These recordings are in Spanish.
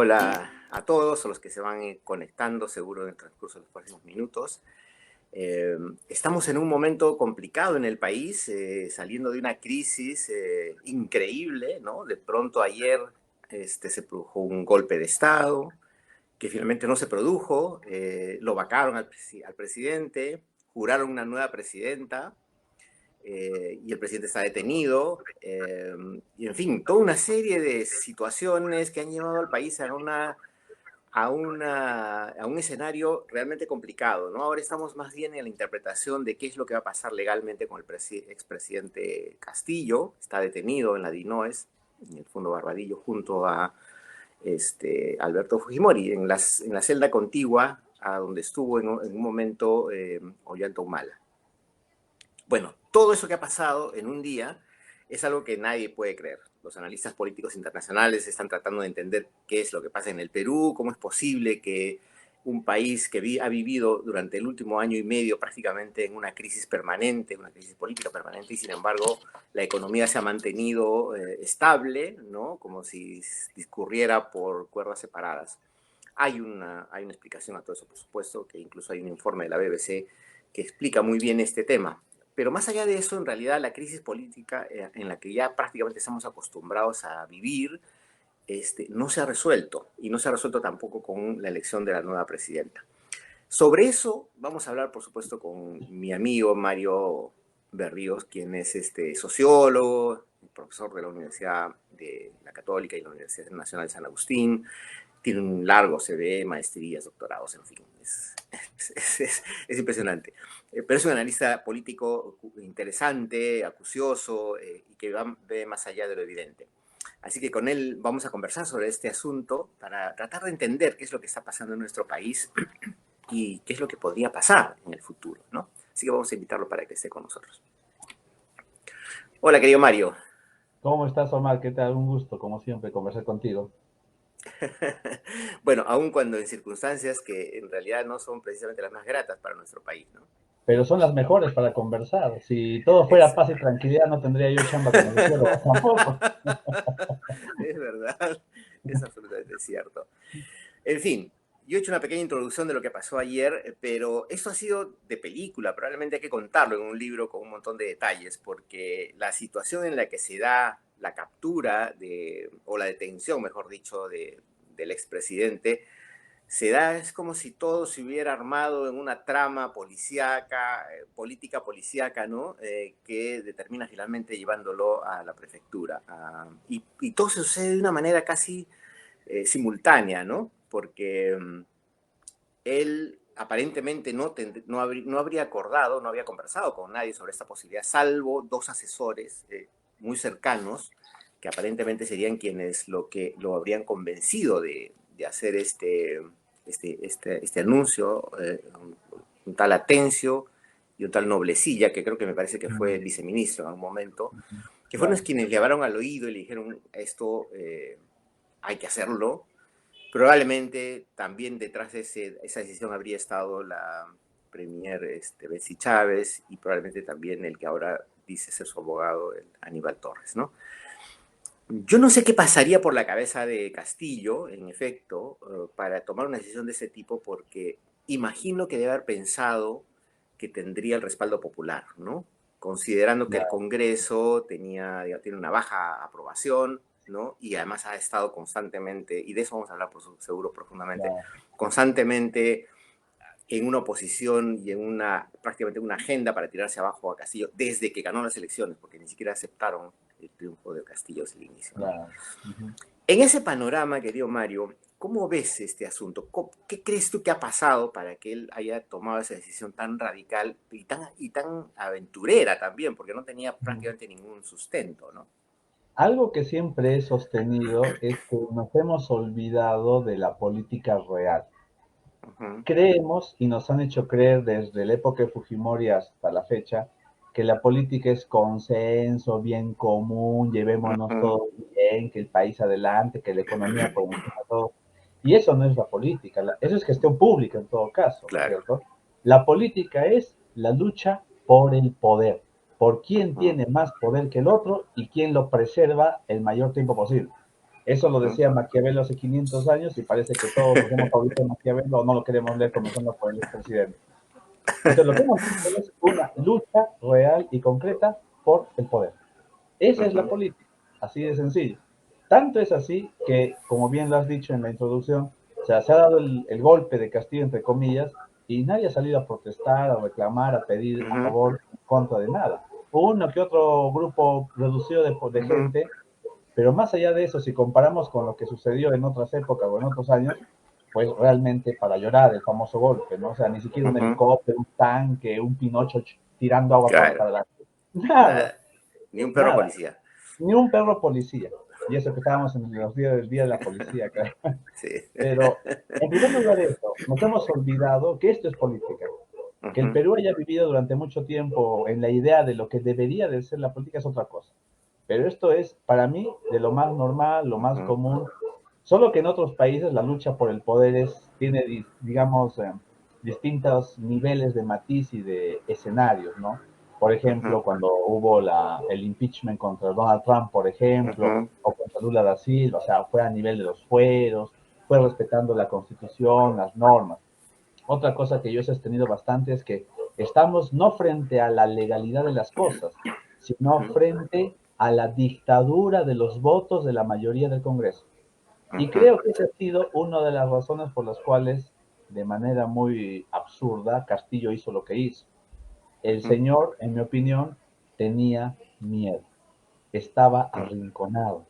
Hola a todos, a los que se van conectando seguro en el transcurso de los próximos minutos. Estamos en un momento complicado en el país, saliendo de una crisis increíble, ¿no? De pronto ayer se produjo un golpe de Estado, que finalmente no se produjo, lo vacaron al presidente, juraron una nueva presidenta, y el presidente está detenido, y en fin, toda una serie de situaciones que han llevado al país a un escenario realmente complicado, ¿no? Ahora estamos más bien en la interpretación de qué es lo que va a pasar legalmente con el expresidente Castillo. Está detenido en la DINOES, en el Fondo Barbadillo, junto a Alberto Fujimori, en la celda contigua a donde estuvo en un momento Ollanta Humala. Bueno, todo eso que ha pasado en un día es algo que nadie puede creer. Los analistas políticos internacionales están tratando de entender qué es lo que pasa en el Perú, cómo es posible que un país que ha vivido durante el último año y medio prácticamente en una crisis permanente, una crisis política permanente, y sin embargo la economía se ha mantenido estable, ¿no? Como si discurriera por cuerdas separadas. Hay una explicación a todo eso, por supuesto, que incluso hay un informe de la BBC que explica muy bien este tema. Pero más allá de eso, en realidad la crisis política en la que ya prácticamente estamos acostumbrados a vivir, no se ha resuelto, y no se ha resuelto tampoco con la elección de la nueva presidenta. Sobre eso vamos a hablar, por supuesto, con mi amigo Mario Berríos, quien es sociólogo, profesor de la Universidad de la Católica y la Universidad Nacional de San Agustín. Tiene un largo CV, maestrías, doctorados, en fin, es impresionante. Pero es un analista político interesante, acucioso, y que ve más allá de lo evidente. Así que con él vamos a conversar sobre este asunto para tratar de entender qué es lo que está pasando en nuestro país y qué es lo que podría pasar en el futuro, ¿no? Así que vamos a invitarlo para que esté con nosotros. Hola, querido Mario. ¿Cómo estás, Omar? ¿Qué tal? Un gusto, como siempre, conversar contigo. Bueno, aun cuando en circunstancias que en realidad no son precisamente las más gratas para nuestro país, ¿no? Pero son las mejores para conversar. Si todo fuera Es, paz y tranquilidad, no tendría yo chamba como sociólogo tampoco. es verdad, es absolutamente cierto. En fin, yo he hecho una pequeña introducción de lo que pasó ayer, pero esto ha sido de película, probablemente hay que contarlo en un libro con un montón de detalles, porque la situación en la que se da la captura o la detención, mejor dicho, del expresidente, se da, es como si todo se hubiera armado en una trama policíaca, política policíaca, ¿no? Que determina finalmente llevándolo a la prefectura. Y todo se sucede de una manera casi simultánea, ¿no? Porque él aparentemente no habría acordado, no había conversado con nadie sobre esta posibilidad, salvo dos asesores muy cercanos, que aparentemente serían quienes lo habrían convencido de hacer este anuncio, un tal Atencio y un tal Noblecilla, que creo que me parece que fue viceministro en algún momento, que fueron Claro. quienes le llevaron al oído y le dijeron, esto hay que hacerlo. Probablemente también detrás de esa decisión habría estado la premier Betsy Chávez, y probablemente también el que ahora dice ser su abogado, el Aníbal Torres, ¿no? Yo no sé qué pasaría por la cabeza de Castillo, en efecto, para tomar una decisión de ese tipo, porque imagino que debe haber pensado que tendría el respaldo popular, ¿no? Considerando que el Claro. Congreso tiene una baja aprobación, ¿no? Y además ha estado constantemente, y de eso vamos a hablar por seguro profundamente, Claro. constantemente en una oposición y prácticamente una agenda para tirarse abajo a Castillo desde que ganó las elecciones, porque ni siquiera aceptaron el triunfo de Castillo desde el inicio, ¿no? Claro. Ujú. En ese panorama, querido Mario, ¿cómo ves este asunto? ¿Qué crees tú que ha pasado para que él haya tomado esa decisión tan radical y tan aventurera también? Porque no tenía Ujú. prácticamente ningún sustento, ¿no? Algo que siempre he sostenido es que nos hemos olvidado de la política real. Ujú, Creemos y nos han hecho creer desde la época de Fujimori hasta la fecha que la política es consenso, bien común, llevémonos ujú, todos bien, que el país adelante, que la economía por encima de todo. Y eso no es la política, eso es gestión pública en todo caso, ¿no es claro. cierto? La política es la lucha por el poder, por quién Ujú, tiene más poder que el otro y quién lo preserva el mayor tiempo posible. Eso lo ujú, decía Maquiavelo hace 500 años y parece que todos nos hemos ahorita Maquiavelo o no lo queremos leer comenzando por el expresidente. Entonces, lo que hemos visto es una lucha real y concreta por el poder. Esa es la ujú, política, así de sencillo. Tanto es así que, como bien lo has dicho en la introducción, o sea, se ha dado el golpe de Castillo, entre comillas, y nadie ha salido a protestar, a reclamar, a pedir a ujú, favor, en contra de nada. Uno que otro grupo reducido de ujú, gente, pero más allá de eso, si comparamos con lo que sucedió en otras épocas o en otros años, pues realmente para llorar el famoso golpe, ¿no? O sea, ni siquiera un ujú. helicóptero, un tanque, un Pinocho tirando agua Claro, para la... Nada, nada, ni un perro nada, policía. ni un perro policía. Y eso que estábamos en los días del día de la policía, claro. Sí. Pero, en primer lugar, eso, nos hemos olvidado que esto es política. Que el Ujú, Perú haya vivido durante mucho tiempo en la idea de lo que debería de ser la política es otra cosa. Pero esto es, para mí, de lo más normal, lo más ujú, común. Solo que en otros países la lucha por el poder tiene, digamos, distintos niveles de matiz y de escenarios, ¿no? Por ejemplo, ujú, cuando hubo el impeachment contra Donald Trump, por ejemplo, ujú, o contra Lula da Silva, o sea, fue a nivel de los fueros, fue respetando la constitución, las normas. Otra cosa que yo he sostenido bastante es que estamos no frente a la legalidad de las cosas, sino ujú, frente a la dictadura de los votos de la mayoría del Congreso. Y ujú, creo que esa ha sido una de las razones por las cuales, de manera muy absurda, Castillo hizo lo que hizo. El ujú, señor, en mi opinión, tenía miedo, estaba ujú, arrinconado.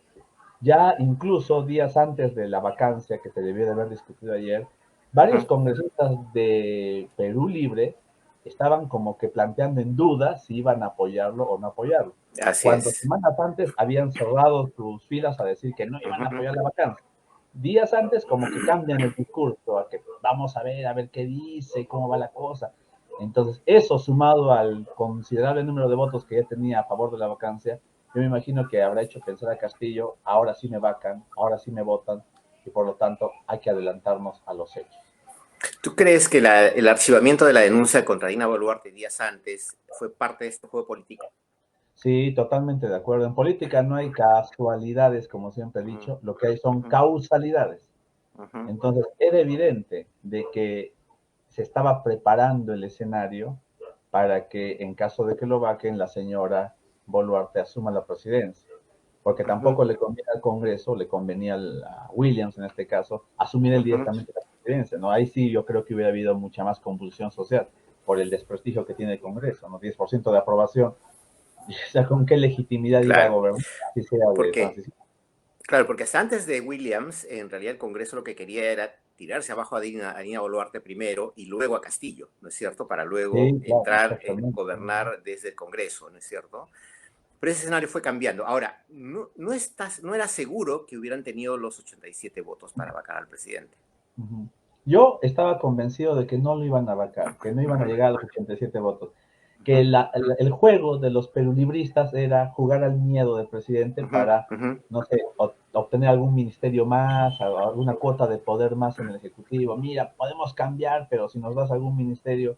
Ya incluso días antes de la vacancia que se debió de haber discutido ayer, varios ujú. congresistas de Perú Libre estaban como que planteando en duda si iban a apoyarlo o no apoyarlo. Así Cuando es. semanas antes habían cerrado sus filas a decir que no iban a Ujú, apoyar la vacancia. Días antes como que cambian el discurso, a que vamos a ver qué dice, cómo va la cosa. Entonces, eso sumado al considerable número de votos que ya tenía a favor de la vacancia, yo me imagino que habrá hecho pensar a Castillo, ahora sí me vacan, ahora sí me votan, y por lo tanto hay que adelantarnos a los hechos. ¿Tú crees que el archivamiento de la denuncia contra Dina Boluarte días antes fue parte de este juego político? Sí, totalmente de acuerdo. En política no hay casualidades, como siempre he Ujú, dicho, lo que hay son ujú, causalidades. ujú, Entonces, era evidente de que se estaba preparando el escenario para que, en caso de que lo vaquen, la señora Boluarte asuma la presidencia. Porque ujú, tampoco le convenía al Congreso, le convenía a Williams en este caso, asumir él ujú. directamente la presidencia, ¿no? Ahí sí yo creo que hubiera habido mucha más convulsión social por el desprestigio que tiene el Congreso, ¿no? 10% de aprobación. O sea, ¿con qué legitimidad iba a Claro, gobernar? Así sea de porque, transición. claro, porque hasta antes de Williams, en realidad el Congreso lo que quería era tirarse abajo a Dina Boluarte primero y luego a Castillo, ¿no es cierto? Para luego Sí, claro, entrar en exactamente. gobernar desde el Congreso, ¿no es cierto? Pero ese escenario fue cambiando. Ahora, no era seguro que hubieran tenido los 87 votos para vacar al presidente. Ujú. Yo estaba convencido de que no lo iban a vacar, que no iban a Ujú, llegar a los 87 votos, que ujú, el juego de los perulibristas era jugar al miedo del presidente ujú, para, ujú. no sé, obtener algún ministerio más, alguna cuota de poder más en el Ejecutivo. Mira, podemos cambiar, pero si nos das algún ministerio,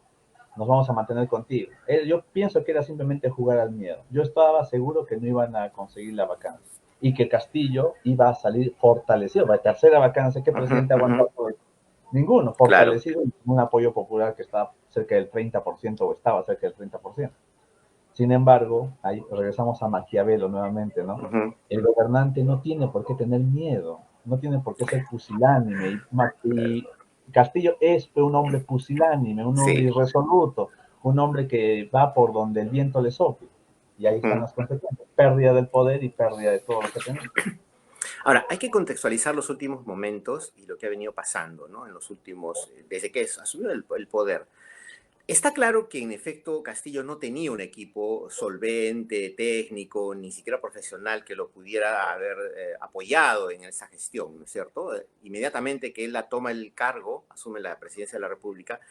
nos vamos a mantener contigo. Yo pienso que era simplemente jugar al miedo. Yo estaba seguro que no iban a conseguir la vacancia y que Castillo iba a salir fortalecido. La tercera vacancia, ¿qué Ujú, presidente ha ujú. aguantado todo esto? Ninguno, Claro. fortalecido y con un apoyo popular que está cerca del 30% o estaba cerca del 30%. Sin embargo, ahí regresamos a Maquiavelo nuevamente, ¿no? Ujú. El gobernante no tiene por qué tener miedo, no tiene por qué ser pusilánime. Y Castillo fue un hombre pusilánime, un hombre Sí. irresoluto, un hombre que va por donde el viento le sopla. Y ahí están Ujú. las consecuencias, pérdida del poder y pérdida de todo lo que tenemos. Ahora, hay que contextualizar los últimos momentos y lo que ha venido pasando, ¿no? En los últimos, desde que asumió el poder. Está claro que en efecto Castillo no tenía un equipo solvente, técnico, ni siquiera profesional que lo pudiera haber apoyado en esa gestión, ¿no es cierto? Inmediatamente que él la toma el cargo, asume la presidencia de la República,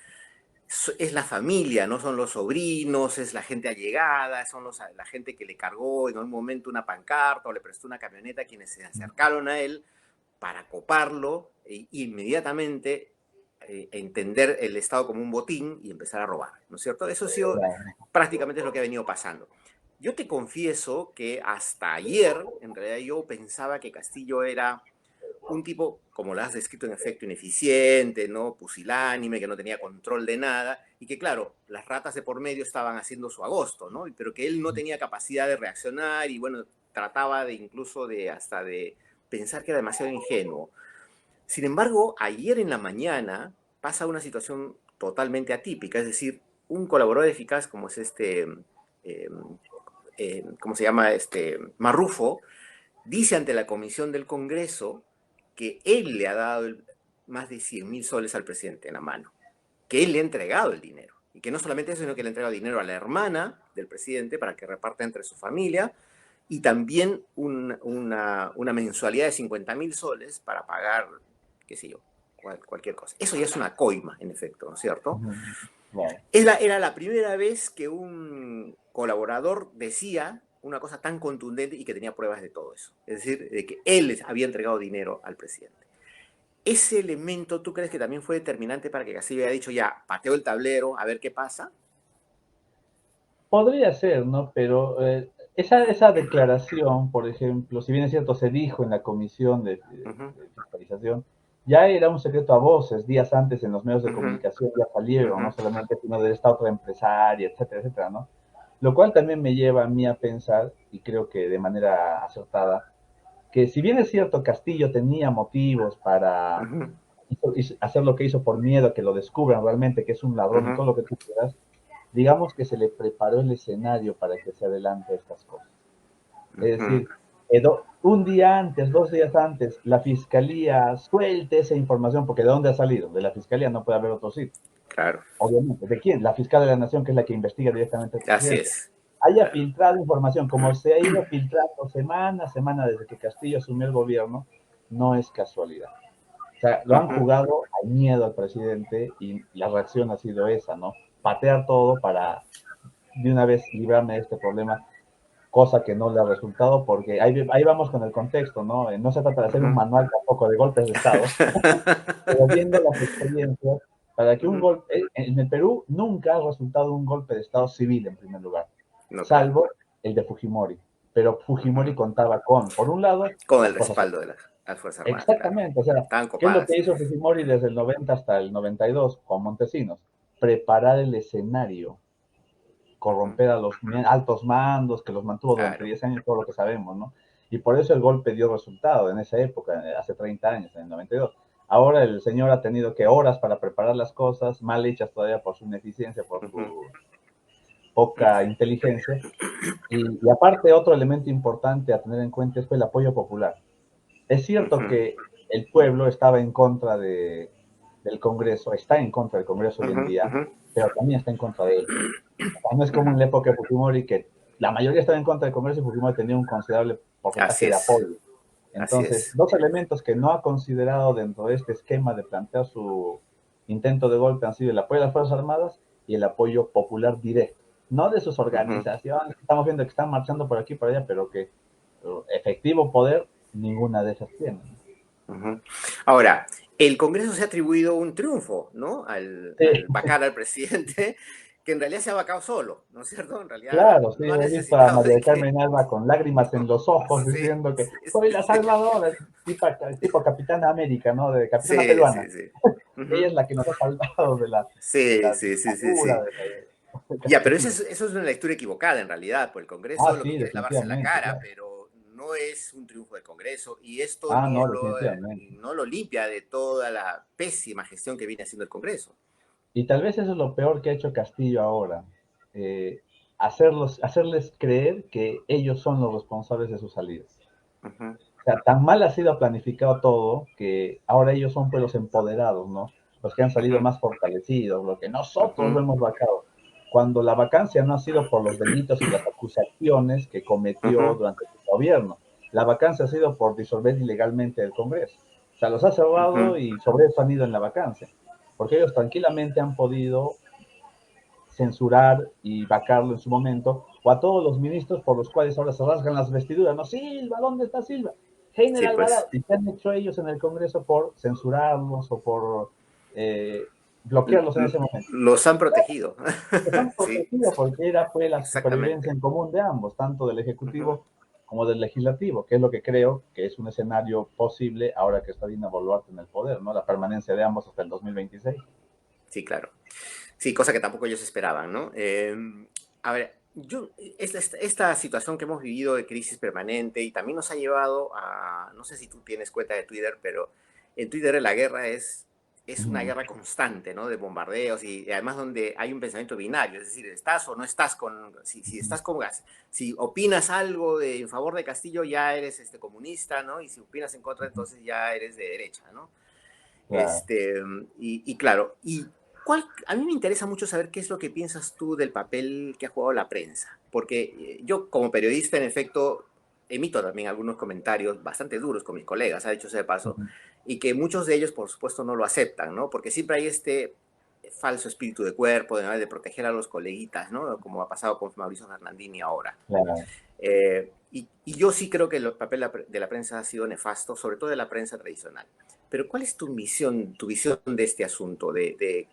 es la familia, no son los sobrinos, es la gente allegada, son la gente que le cargó en un momento una pancarta o le prestó una camioneta, quienes se acercaron a él para coparlo e inmediatamente entender el Estado como un botín y empezar a robar, ¿no es cierto? Eso ha sido Claro. prácticamente es lo que ha venido pasando. yo te confieso que hasta ayer, en realidad yo pensaba que Castillo era un tipo, como lo has descrito, en efecto ineficiente, ¿no? Pusilánime, que no tenía control de nada, y que claro, las ratas de por medio estaban haciendo su agosto, ¿no? Pero que él no tenía capacidad de reaccionar y bueno, trataba de incluso de hasta de pensar que era demasiado ingenuo. Sin embargo, ayer en la mañana pasa una situación totalmente atípica, es decir, un colaborador eficaz como es eh, ¿cómo se llama? Marrufo, dice ante la comisión del Congreso que él le ha dado más de 100.000 soles al presidente en la mano, que él le ha entregado el dinero. Y que no solamente eso, sino que le ha entregado dinero a la hermana del presidente para que reparta entre su familia y también una mensualidad de 50.000 soles para pagar, qué sé yo, cualquier cosa. Eso ya es una coima, en efecto, ¿no es cierto? Claro. Era la primera vez que un colaborador decía una cosa tan contundente y que tenía pruebas de todo eso. Es decir, de que él les había entregado dinero al presidente. ¿Ese elemento tú crees que también fue determinante para que Castillo haya dicho ya, pateo el tablero, a ver qué pasa? Podría ser, ¿no? Pero esa declaración, por ejemplo, si bien es cierto, se dijo en la comisión Uh -huh, de fiscalización, ya era un secreto a voces, días antes en los medios uh de -huh, comunicación ya uh salieron, no -huh, solamente sino de esta otra empresaria, etcétera, etcétera, ¿no? Lo cual también me lleva a mí a pensar, y creo que de manera acertada, que si bien es cierto, Castillo tenía motivos uh para -huh, hacer lo que hizo por miedo a que lo descubran realmente, que es un uh ladrón y -huh, todo lo que tú quieras, digamos que se le preparó el escenario para que se adelante estas cosas. uh Es -huh. decir, un día antes, 2 días antes, la fiscalía suelte esa información, porque ¿de dónde ha salido? De la fiscalía, no puede haber otro sitio. Claro, Obviamente, ¿de quién? La fiscal de la nación, que es la que investiga directamente al así presidente. es. Haya Claro. filtrado información, como se ha ido filtrando semana a semana desde que Castillo asumió el gobierno, no es casualidad. O sea, lo Uh han -huh, jugado al miedo al presidente y la reacción ha sido esa, ¿no? Patear todo para de una vez librarme de este problema, cosa que no le ha resultado, porque ahí vamos con el contexto, ¿no? No se trata de uh hacer un -huh. manual tampoco de golpes de Estado, pero viendo las experiencias, para que Uh un -huh. golpe, en el Perú nunca ha resultado un golpe de Estado civil en primer lugar, No, claro. salvo el de Fujimori. Pero Uh Fujimori -huh. contaba con, por un lado, Con el las fuerzas respaldo de armadas. las Fuerzas Armadas, claro. Exactamente, o Claro. sea, Estaban ¿qué es lo que copadas. hizo Fujimori desde el 90 hasta el 92 con Montesinos? Preparar el escenario, Uh -huh. corromper a los altos mandos, que los mantuvo durante Claro. 10 años, todo lo que sabemos, ¿no? Y por eso el golpe dio resultado en esa época, hace 30 años, en el 92. Ahora el señor ha tenido que horas para preparar las cosas, mal hechas todavía por su ineficiencia, por Uh -huh. su poca inteligencia. Y aparte, otro elemento importante a tener en cuenta fue el apoyo popular. Es Uh cierto -huh. que el pueblo estaba en contra del Congreso, está en contra del Congreso Uh hoy en -huh. Uh día, -huh. pero también está en contra de él. No es como en la época de Fujimori, que la mayoría estaba en contra del Congreso y Fujimori tenía un considerable porcentaje Así de es. apoyo. Así Entonces, es. dos elementos que no ha considerado dentro de este esquema de plantear su intento de golpe han sido el apoyo a las Fuerzas Armadas y el apoyo popular directo. No de sus Uh -huh. organizaciones, estamos viendo que están marchando por aquí y por allá, pero que efectivo poder ninguna de esas tiene. Uh -huh. Ahora, el Congreso se ha atribuido un triunfo, ¿no? Sí, Al vacar al presidente, que en realidad se ha vacado solo, ¿no es cierto? En realidad claro, sí, no ha he visto a necesitado María de del que... Carmen Alba con lágrimas en los ojos Sí, diciendo que sí, soy la sí, salvadora, tipo Capitana América, ¿no? De Capitana sí, Peruana. sí, sí. Uh Ella -huh. es la que nos ha salvado de Sí, la sí, sí, sí, dictadura, sí. de Ya, pero Castillo. eso es una lectura equivocada en realidad, pues el Ah, Congreso lo que sí, quiere es lavarse la definitivamente, cara, claro. pero no es un triunfo del Congreso y esto Ah, no, definitivamente. no lo limpia de toda la pésima gestión que viene haciendo el Congreso. Y tal vez eso es lo peor que ha hecho Castillo ahora. eh, hacerles creer que ellos son los responsables de su salida. Uh -huh, O sea, tan mal ha sido planificado todo que ahora ellos son pues los empoderados, ¿no? Los que han uh salido -huh, más fortalecidos, lo que uh nosotros lo -huh, hemos vacado. Cuando la vacancia no ha sido por los delitos y las acusaciones que uh cometió -huh, durante su gobierno, la vacancia ha sido por disolver ilegalmente el Congreso. O sea, los ha uh cerrado -huh. y sobre eso han ido en la vacancia, porque ellos tranquilamente han podido censurar y vacarlo en su momento, o a todos los ministros por los cuales ahora se rasgan las vestiduras, ¿no? Silva, ¿dónde está Silva? Heiner Sí, Alvarado, pues. ¿y qué han hecho ellos en el Congreso por censurarlos o por bloquearlos en ese momento. Los han protegido. Los han Sí, protegido porque fue la supervivencia exactamente. en común de ambos, tanto del Ujú. Ejecutivo como del Legislativo, que es lo que creo que es un escenario posible ahora que está Dina Boluarte en el poder, ¿no? La permanencia de ambos hasta el 2026. Sí, claro. Sí, cosa que tampoco ellos esperaban, ¿no? A ver, esta situación que hemos vivido de crisis permanente y también nos ha llevado a, no sé si tú tienes cuenta de Twitter, pero en Twitter la guerra es una Mm, guerra constante, ¿no? De bombardeos y además donde hay un pensamiento binario, es decir, estás o no estás con, si ujú, estás con gas, si opinas algo en favor de Castillo ya eres comunista, ¿no? Y si opinas en contra, ujú, entonces ya eres de derecha, ¿no? claro. Y claro, a mí me interesa mucho saber qué es lo que piensas tú del papel que ha jugado la prensa, porque yo como periodista, en efecto, emito también algunos comentarios bastante duros con mis colegas, ha dicho sea de paso, Ujú, y que muchos de ellos, por supuesto, no lo aceptan, ¿no? Porque siempre hay este falso espíritu de cuerpo, de proteger a los coleguitas, ¿no? Como ha pasado con Mauricio Fernandini ahora. claro. Y yo sí creo que el papel de la prensa ha sido nefasto, sobre todo de la prensa tradicional. Pero ¿cuál es tu visión de este asunto?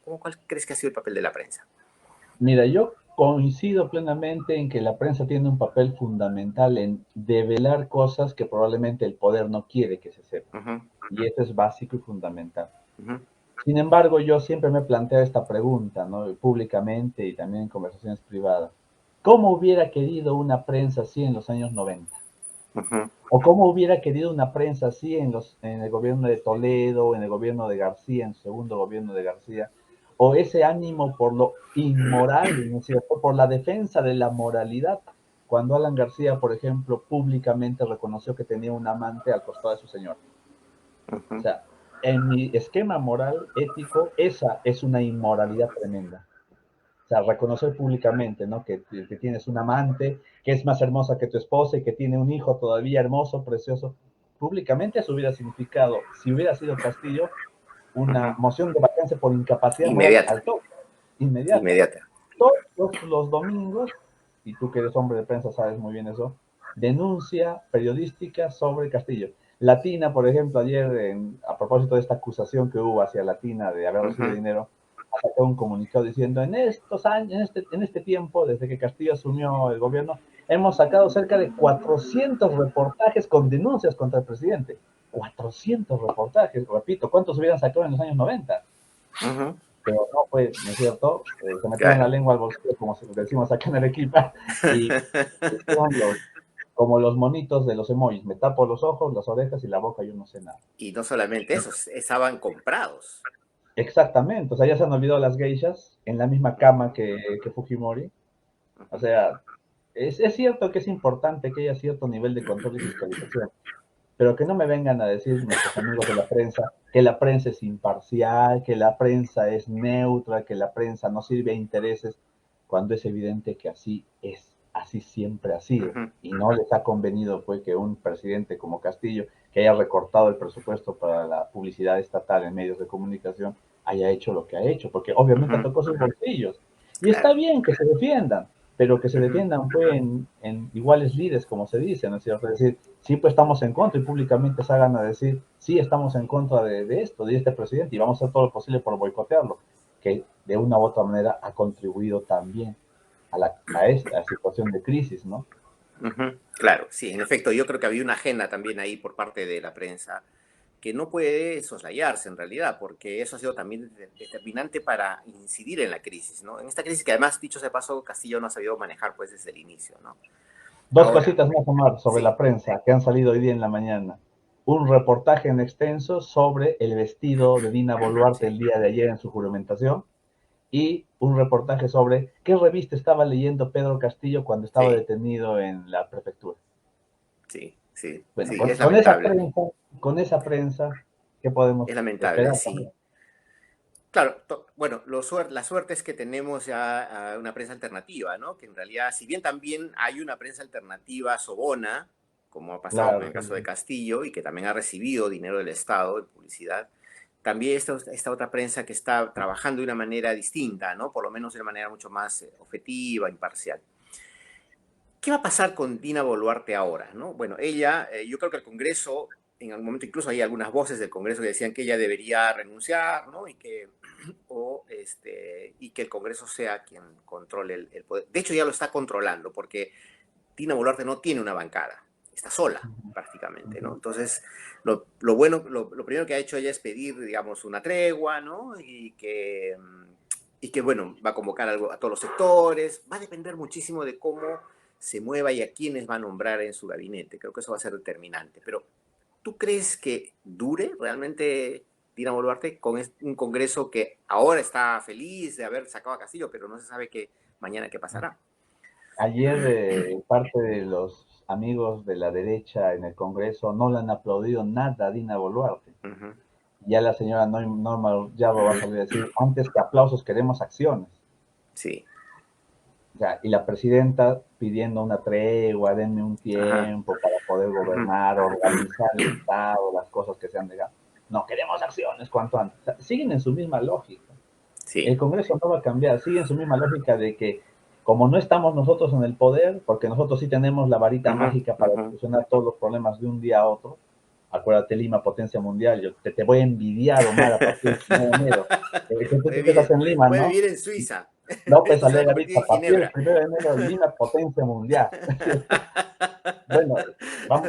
¿Cuál crees que ha sido el papel de la prensa? Mira, yo coincido plenamente en que la prensa tiene un papel fundamental en develar cosas que probablemente el poder no quiere que se sepan. Ujú, Y eso es básico y fundamental. ujú, Sin embargo, yo siempre me planteo esta pregunta, ¿no? Públicamente y también en conversaciones privadas. ¿Cómo hubiera querido una prensa así en los años 90? ujú, ¿O cómo hubiera querido una prensa así en el gobierno de Toledo, en el gobierno de García, en el segundo gobierno de García? ¿O ese ánimo por lo inmoral, ¿no es cierto? Por la defensa de la moralidad, cuando Alan García, por ejemplo, públicamente reconoció que tenía un amante al costado de su señor. O ujú. sea, en mi esquema moral, ético, esa es una inmoralidad tremenda. O sea, reconocer públicamente, ¿no? Que tienes un amante, que es más hermosa que tu esposa y que tiene un hijo todavía hermoso, precioso. Públicamente eso hubiera significado, si hubiera sido Castillo, una Ujú. moción de vacancia por incapacidad moral Inmediata, al toque, inmediata. inmediata. Todos los domingos, y tú que eres hombre de prensa sabes muy bien eso, denuncia periodística sobre Castillo. Latina, por ejemplo, ayer, a propósito de esta acusación que hubo hacia Latina de haber recibido Ujú, dinero, ha sacado un comunicado diciendo, en estos años, en este tiempo, desde que Castillo asumió el gobierno, hemos sacado cerca de 400 reportajes con denuncias contra el presidente. 400 reportajes, repito, ¿cuántos hubieran sacado en los años 90? ujú. Pero no fue, ¿no es cierto? Se metieron la Claro. lengua al bolsillo, como decimos acá en Arequipa, y hicieron como los monitos de los emojis, me tapo los ojos, las orejas y la boca, yo no sé nada. Y no solamente eso, estaban comprados. Exactamente, o sea, ya se han olvidado las geishas en la misma cama que Fujimori. O Ujú. sea, es cierto que es importante que haya cierto nivel de control y fiscalización, pero que no me vengan a decir nuestros amigos de la prensa que la prensa es imparcial, que la prensa es neutra, que la prensa no sirve a intereses, cuando es evidente que así es, así siempre ha sido. Ujú. Y no les ha convenido pues que un presidente como Castillo, que haya recortado el presupuesto para la publicidad estatal en medios de comunicación, haya hecho lo que ha hecho, porque obviamente Ujú. tocó sus bolsillos. Y está Claro. bien que se defiendan, pero que se Ujú. defiendan pues, en iguales lides, como se dice, ¿no es cierto? Es decir, sí, pues estamos en contra y públicamente salgan a decir, sí, estamos en contra de esto, de este presidente y vamos a hacer todo lo posible por boicotearlo, que de una u otra manera ha contribuido también a esta situación de crisis, ¿no? Ujú. Claro, sí, en efecto, yo creo que había una agenda también ahí por parte de la prensa que no puede soslayarse en realidad, porque eso ha sido también determinante para incidir en la crisis, ¿no? En esta crisis que además, dicho sea de paso, Castillo no ha sabido manejar pues desde el inicio, ¿no? Dos Ahora, cositas más, Omar, sobre la sí, prensa que han salido hoy día en la mañana. Un reportaje en extenso sobre el vestido de Dina Boluarte sí, el día de ayer en su juramentación y un reportaje sobre qué revista estaba leyendo Pedro Castillo cuando estaba sí, detenido en la prefectura. sí, sí, Bueno, sí, es lamentable, con esa prensa, ¿qué podemos es lamentable, esperar sí. también? Claro, bueno, la suerte es que tenemos ya una prensa alternativa, ¿no? Que en realidad, si bien también hay una prensa alternativa sobona, como ha pasado con Claro, el sí, caso de sí. Castillo, y que también ha recibido dinero del Estado en publicidad, también esta otra prensa que está trabajando de una manera distinta, ¿no? Por lo menos de una manera mucho más objetiva, imparcial. ¿Qué va a pasar con Dina Boluarte ahora? ¿No? Bueno, ella, yo creo que el Congreso, en algún momento incluso hay algunas voces del Congreso que decían que ella debería renunciar, ¿no? Y que, o y que el Congreso sea quien controle el poder. De hecho, ya lo está controlando, porque Dina Boluarte no tiene una bancada, está sola prácticamente, ¿no? Entonces, lo primero que ha hecho ella es pedir, digamos, una tregua, ¿no? Y que bueno, va a convocar a todos los sectores, va a depender muchísimo de cómo se mueva y a quiénes va a nombrar en su gabinete. Creo que eso va a ser determinante. Pero, ¿tú crees que dure realmente Dina Boluarte con un Congreso que ahora está feliz de haber sacado a Castillo, pero no se sabe mañana qué pasará? Ayer parte de los amigos de la derecha en el Congreso no le han aplaudido nada a Dina Boluarte. Uh -huh. Ya la señora Norma Yarro va a salir a decir, antes que aplausos queremos acciones. Sí. O sea, y la presidenta pidiendo una tregua, denme un Ajá. tiempo para poder gobernar, organizar el Estado, las cosas que se han dejado. No, queremos acciones cuanto antes. O sea, siguen en su misma lógica. Sí. El Congreso no va a cambiar, sigue en su misma lógica de que como no estamos nosotros en el poder, porque nosotros sí tenemos la varita mágica para solucionar todos los problemas de un día a otro, acuérdate Lima, potencia mundial, yo te voy a envidiar, Omar, a partir del 1 de enero. Tú estás en Lima, puede ¿no? vivir en Suiza. López Esto se va a Alega convertir dicho, a en partir del Ginebra. 1 de enero, Lima, potencia mundial. Bueno,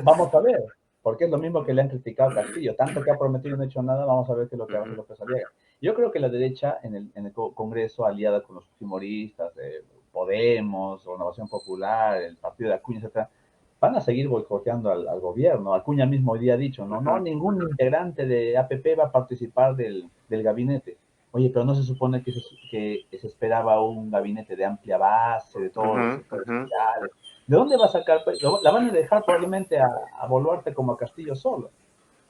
vamos a ver, porque es lo mismo que le han criticado a Castillo, tanto que ha prometido y no ha hecho nada, vamos a ver qué es lo que hace López Aliaga. Yo creo que la derecha en el Congreso, aliada con los fujimoristas, Podemos, Renovación Popular, el Partido de Acuña, etcétera, van a seguir boicoteando al gobierno. Acuña mismo hoy día ha dicho, no, ningún integrante de APP va a participar del gabinete. Oye, pero no se supone que se esperaba un gabinete de amplia base, de todos los sectores sociales. ¿De dónde va a sacar? La van a dejar probablemente a Boluarte como a Castillo solo.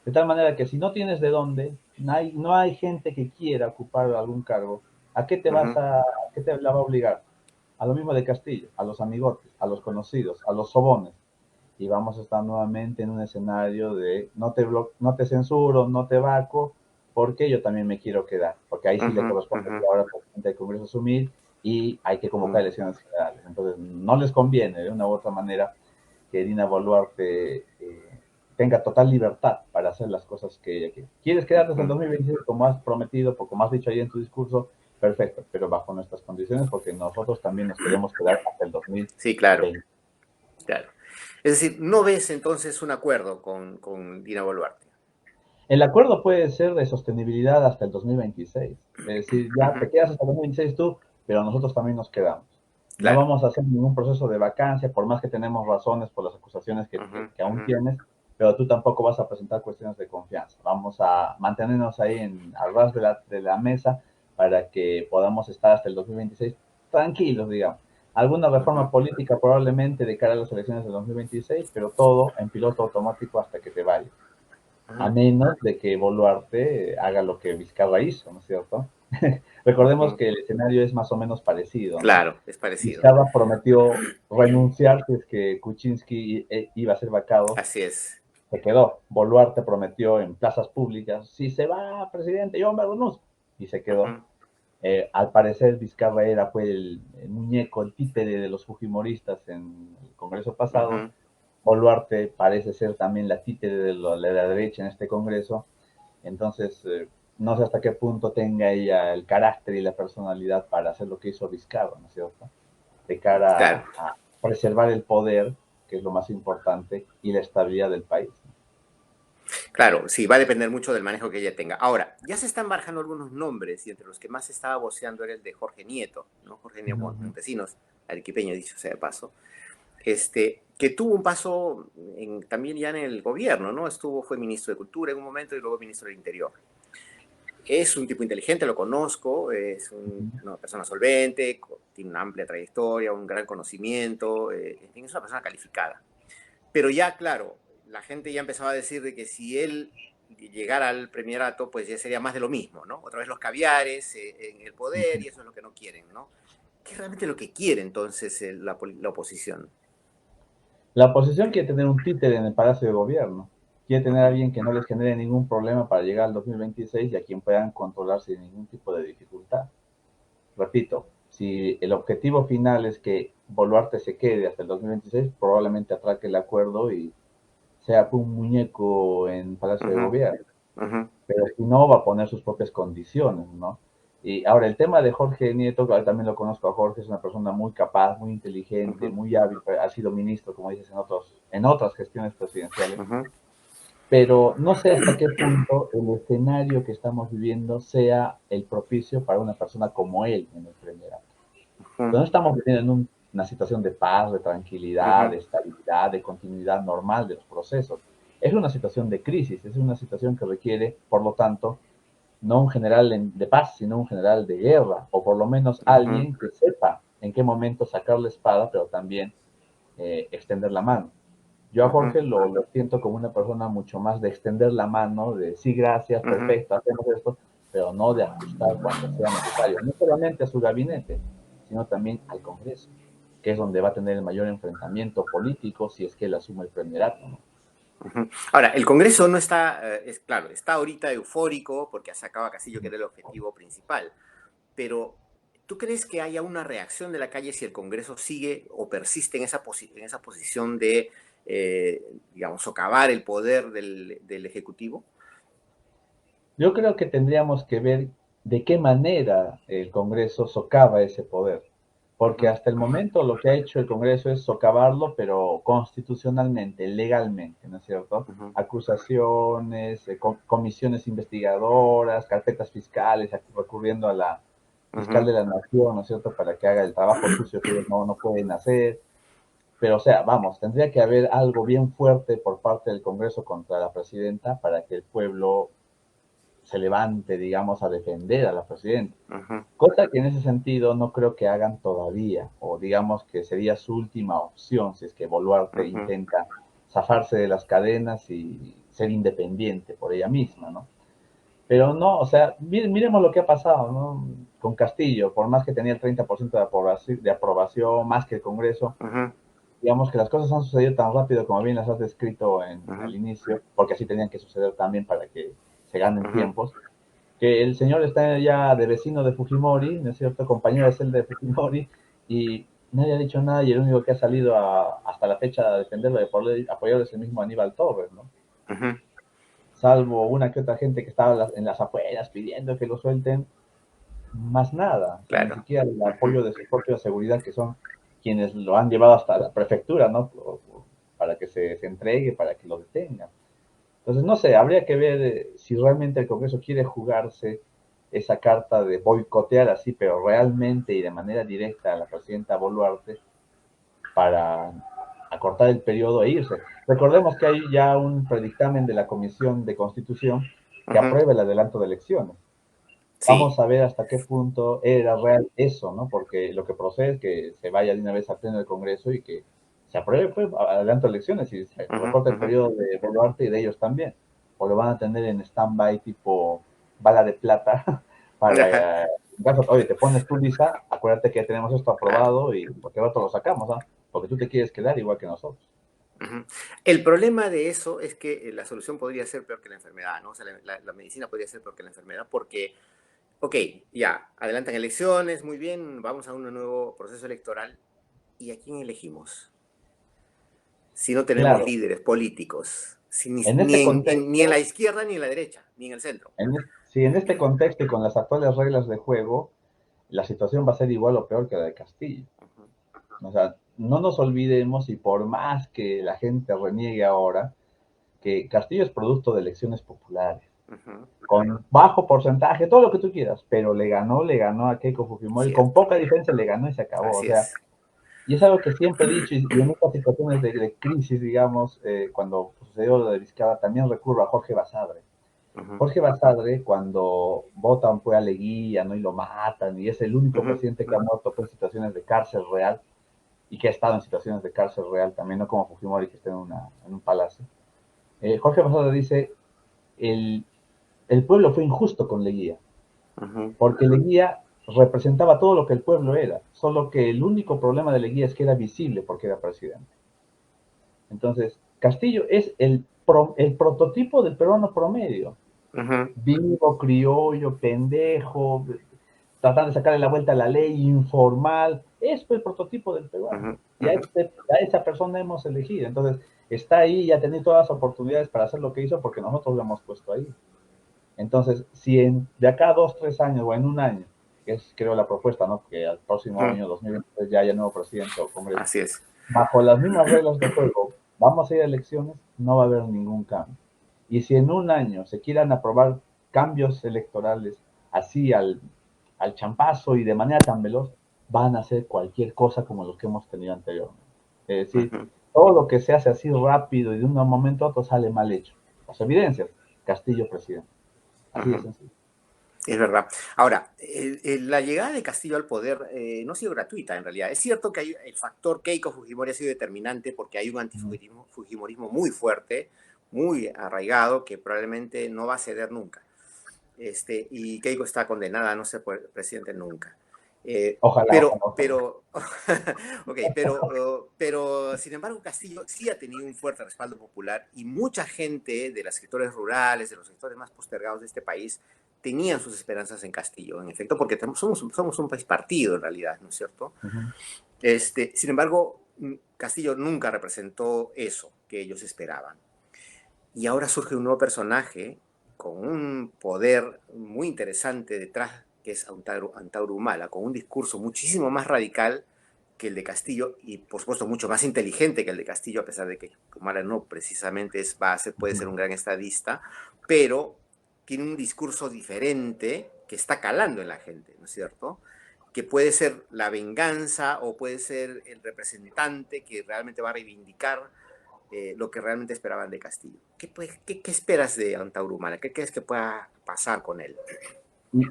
De tal manera que si no tienes de dónde, no hay gente que quiera ocupar algún cargo, ¿a qué qué te la va a obligar? A lo mismo de Castillo, a los amigotes, a los conocidos, a los sobones. Y vamos a estar nuevamente en un escenario de no te censuro, no te vaco, porque yo también me quiero quedar. Porque ahí sí le corresponde ahora al presidente del Congreso asumir y hay que convocar elecciones generales. Entonces, no les conviene de una u otra manera que Dina Boluarte tenga total libertad para hacer las cosas que ella quiere. ¿Quieres quedarte hasta el 2026 como has prometido, como has dicho ahí en tu discurso? Perfecto, pero bajo nuestras condiciones, porque nosotros también nos queremos quedar hasta el 2020. Sí, claro, claro. Es decir, ¿no ves entonces un acuerdo con Dina Boluarte? El acuerdo puede ser de sostenibilidad hasta el 2026. Es decir, ya te quedas hasta el 2026 tú, pero nosotros también nos quedamos. No Claro. vamos a hacer ningún proceso de vacancia, por más que tenemos razones por las acusaciones que aún tienes, pero tú tampoco vas a presentar cuestiones de confianza. Vamos a mantenernos ahí al ras de la mesa para que podamos estar hasta el 2026 tranquilos, digamos. Alguna reforma política probablemente de cara a las elecciones del 2026, pero todo en piloto automático hasta que te vayas. A menos de que Boluarte haga lo que Vizcarra hizo, ¿no es cierto? Recordemos que el escenario es más o menos parecido, ¿no? Claro, es parecido. Vizcarra prometió renunciar si es que Kuczynski iba a ser vacado. Así es. Se quedó. Boluarte prometió en plazas públicas, si se va, presidente, yo me renuncio. Y se quedó. Al parecer Vizcarra era pues, el muñeco, el títere de los fujimoristas en el Congreso pasado. Boluarte parece ser también la títere de la derecha en este Congreso. Entonces, no sé hasta qué punto tenga ella el carácter y la personalidad para hacer lo que hizo Vizcarra, ¿no es cierto? De cara Claro. a preservar el poder, que es lo más importante, y la estabilidad del país. Claro, sí, va a depender mucho del manejo que ella tenga. Ahora, ya se están barajando algunos nombres y entre los que más se estaba voceando era el de Jorge Nieto, ¿no? Jorge Nieto Montesinos, arequipeño, dicho sea de paso, que tuvo un paso también ya en el gobierno, ¿no? Fue ministro de Cultura en un momento y luego ministro del Interior. Es un tipo inteligente, lo conozco, es una persona solvente, tiene una amplia trayectoria, un gran conocimiento, en fin, es una persona calificada. Pero ya, claro, la gente ya empezaba a decir de que si él llegara al premierato, pues ya sería más de lo mismo, ¿no? Otra vez los caviares en el poder y eso es lo que no quieren, ¿no? ¿Qué es realmente lo que quiere entonces la oposición? La oposición quiere tener un títere en el Palacio de Gobierno. Quiere tener a alguien que no les genere ningún problema para llegar al 2026 y a quien puedan controlar sin ningún tipo de dificultad. Repito, si el objetivo final es que Boluarte se quede hasta el 2026, probablemente atraque el acuerdo y sea un muñeco en Palacio de Gobierno. Pero si no, va a poner sus propias condiciones, ¿no? Y ahora, el tema de Jorge Nieto, que también lo conozco a Jorge, es una persona muy capaz, muy inteligente, Ujú, muy hábil, ha sido ministro, como dices, en otras gestiones presidenciales, ujú, pero no sé hasta qué punto el escenario que estamos viviendo sea el propicio para una persona como él en el primerato. ujú, No estamos viviendo en una situación de paz, de tranquilidad, ujú, de estabilidad, de continuidad normal de los procesos. Es una situación de crisis, es una situación que requiere, por lo tanto, no un general de paz, sino un general de guerra, o por lo menos ujú, alguien que sepa en qué momento sacar la espada, pero también extender la mano. Yo a ujú, Jorge lo siento como una persona mucho más de extender la mano, de sí, gracias, ujú. perfecto, hacemos esto, pero no de ajustar cuando sea necesario, no solamente a su gabinete, sino también al Congreso, que es donde va a tener el mayor enfrentamiento político si es que él asume el primerato, ¿no? Ujú. Ahora, el Congreso no está, es claro, está ahorita eufórico porque ha sacado a Castillo, que era el objetivo principal, pero ¿tú crees que haya una reacción de la calle si el Congreso sigue o persiste en en esa posición de, digamos, socavar el poder del Ejecutivo? Yo creo que tendríamos que ver de qué manera el Congreso socava ese poder, porque Ujú, hasta el momento lo que ha hecho el Congreso es socavarlo, pero constitucionalmente, legalmente, ¿no es cierto? ujú, Acusaciones, comisiones investigadoras, carpetas fiscales, recurriendo a la fiscal ujú, de la nación, ¿no es cierto?, para que haga el trabajo sucio que ellos no pueden hacer. Pero, o sea, vamos, tendría que haber algo bien fuerte por parte del Congreso contra la presidenta para que el pueblo se levante, digamos, a defender a la presidenta. ujú, Cosa que en ese sentido no creo que hagan todavía, o digamos que sería su última opción si es que Boluarte ujú, intenta zafarse de las cadenas y ser independiente por ella misma, ¿no? Pero no, o sea, miremos lo que ha pasado, ¿no? Con Castillo, por más que tenía el 30% de aprobación, más que el Congreso, ujú, digamos que las cosas han sucedido tan rápido como bien las has descrito al ujú, inicio, porque así tenían que suceder también para que se ganen ujú, tiempos, que el señor está ya de vecino de Fujimori, ¿no es cierto? Compañero de celda de Fujimori, y nadie ha dicho nada y el único que ha salido hasta la fecha a defenderlo y apoyarlo es el mismo Aníbal Torres, ¿no? ujú. Salvo una que otra gente que estaba en las afueras pidiendo que lo suelten, más nada, o sea, ni Claro. siquiera el Ujú, apoyo de su propia seguridad, que son quienes lo han llevado hasta la prefectura, ¿no? Para que se entregue, para que lo detengan. Entonces, no sé, habría que ver si realmente el Congreso quiere jugarse esa carta de boicotear así, pero realmente y de manera directa a la presidenta Boluarte para acortar el periodo e irse. Recordemos que hay ya un predictamen de la Comisión de Constitución que ujú. aprueba el adelanto de elecciones. Sí. Vamos a ver hasta qué punto era real eso, ¿no? Porque lo que procede es que se vaya de una vez al pleno del Congreso y que se apruebe, pues, adelanto elecciones y se Ujú, recorta el ujú. periodo de Boluarte y de ellos también. O lo van a tener en stand-by tipo bala de plata para, en caso, oye, te pones tú lisa, acuérdate que ya tenemos esto Claro. aprobado y porque rato lo sacamos, ¿ah? Porque tú te quieres quedar igual que nosotros. Ujú. El problema de eso es que la solución podría ser peor que la enfermedad, ¿no? O sea, la medicina podría ser peor que la enfermedad porque, ok, ya, adelantan elecciones, muy bien, vamos a un nuevo proceso electoral. ¿Y a quién elegimos? Si no tenemos Claro, líderes políticos, si en este ni en contexto, la izquierda ni en la derecha, ni en el centro. si en este contexto y con las actuales reglas de juego, la situación va a ser igual o peor que la de Castillo. Ujú, O sea, no nos olvidemos, y por más que la gente reniegue ahora, que Castillo es producto de elecciones populares, ujú. con bajo porcentaje, todo lo que tú quieras, pero le ganó a Keiko Fujimori, con Cierto, poca diferencia le ganó y se acabó. O así sea, es. y es algo que siempre he dicho, y en estas situaciones de crisis, digamos, cuando sucedió lo de Vizcarra, también recurro a Jorge Basadre. Ujú, Jorge Basadre, cuando votan pues a Leguía, ¿no? Y lo matan, y es el único ujú, presidente que ha muerto pues, en situaciones de cárcel real, y que ha estado en situaciones de cárcel real también, no como Fujimori que está en un palacio. Jorge Basadre dice, el, el pueblo fue injusto con Leguía, ujú, porque Leguía representaba todo lo que el pueblo era, solo que el único problema de Leguía es que era visible porque era presidente. Entonces, Castillo es el prototipo del peruano promedio, ujú, vivo, criollo, pendejo, tratando de sacarle la vuelta a la ley, informal. Es el prototipo del peruano. ujú, Y a esa persona hemos elegido. Entonces, está ahí y ha tenido todas las oportunidades para hacer lo que nosotros lo hemos puesto ahí. Entonces, si de acá a 2, 3 años o en un año es creo la propuesta, ¿no? Que al próximo Ujú. año 2023 ya haya nuevo presidente o congreso. Así es. Bajo las mismas reglas de juego, vamos a ir a elecciones, no va a haber ningún cambio. Y si en un año se quieran aprobar cambios electorales así al champazo y de manera tan veloz, van a hacer cualquier cosa como los que hemos tenido anteriormente. Es decir, Ujú. todo lo que se hace así rápido y de un momento a otro sale mal hecho. Las evidencias, Castillo presidente. Así de Ujú. sencillo. Es verdad. Ahora, la llegada de Castillo al poder no ha sido gratuita en realidad. Es cierto que el factor Keiko Fujimori ha sido determinante porque hay un antifujimorismo muy fuerte, muy arraigado, que probablemente no va a ceder nunca. Y Keiko está condenada a no ser presidente nunca. Ojalá, ojalá, ojalá. Okay, pero sin embargo Castillo sí ha tenido un fuerte respaldo popular y mucha gente de los sectores rurales, de los sectores más postergados de este país, tenían sus esperanzas en Castillo, en efecto, porque somos un país partido en realidad, ¿no es cierto? Uh -huh. Sin embargo, Castillo nunca representó eso que ellos esperaban. Y ahora surge un nuevo personaje con un poder muy interesante detrás, que es Antauro Humala, con un discurso muchísimo más radical que el de Castillo y, por supuesto, mucho más inteligente que el de Castillo, a pesar de que Humala no precisamente puede ser un gran estadista, pero tiene un discurso diferente que está calando en la gente, ¿no es cierto? Que puede ser la venganza o puede ser el representante que realmente va a reivindicar lo que realmente esperaban de Castillo. ¿Qué esperas de Antauro Humala? ¿Qué crees que pueda pasar con él?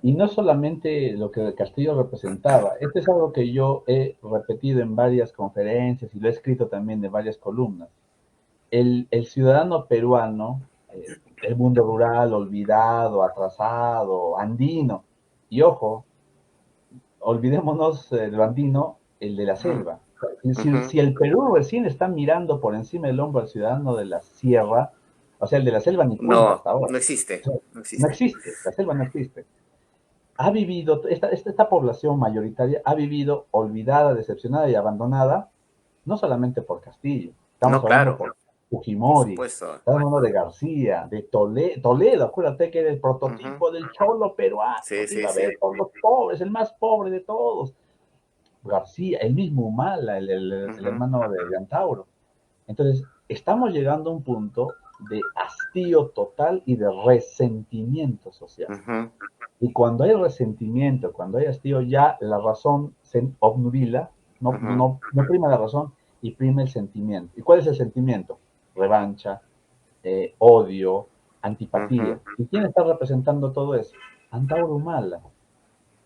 Y no solamente lo que Castillo representaba, esto es algo que yo he repetido en varias conferencias y lo he escrito también en varias columnas. El ciudadano peruano, el mundo rural, olvidado, atrasado, andino, y ojo, olvidémonos de lo andino, el de la Uh -huh. selva. Uh Si -huh. el Perú recién está mirando por encima del hombro al ciudadano de la sierra, o sea, el de la selva ni cuenta No, hasta ahora. no O existe, sea, no no existe. existe, la selva no existe. Ha vivido, esta población mayoritaria ha vivido olvidada, decepcionada y abandonada, no solamente por Castillo, estamos No, hablando claro, por por Fujimori, supuesto. estamos hablando de García, de Toledo, acuérdate que era el Uh -huh. prototipo del cholo peruano, Sí, que sí, iba a ver sí. por los pobres, el más pobre de todos. García, el mismo Humala, Uh el -huh. hermano de Antauro. Entonces, estamos llegando a un punto de hastío total y de resentimiento social. Uh -huh. Y cuando hay resentimiento, cuando hay hastío, ya la razón se obnubila, Uh -huh. no prima la razón y prima el sentimiento. ¿Y cuál es el sentimiento? Revancha, odio, Uh -huh. antipatía. ¿Y quién está representando todo eso? Antauro Humala.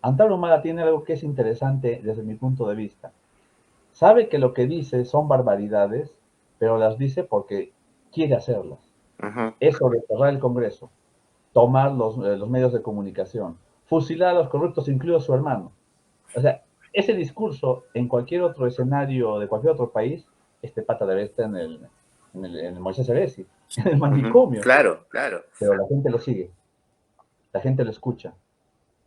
Antauro Humala tiene algo que es interesante desde mi punto de vista. Sabe que lo que dice son barbaridades, pero las dice porque quiere hacerlas. Uh -huh. Eso de cerrar el Congreso, tomar los medios de comunicación, fusilar a los corruptos, incluido su hermano. O sea, ese discurso en cualquier otro escenario de cualquier otro país, este pata debe estar en el Moisés Evesi, en el Uh -huh. manicomio, Claro, claro. pero la gente lo sigue, la gente lo escucha,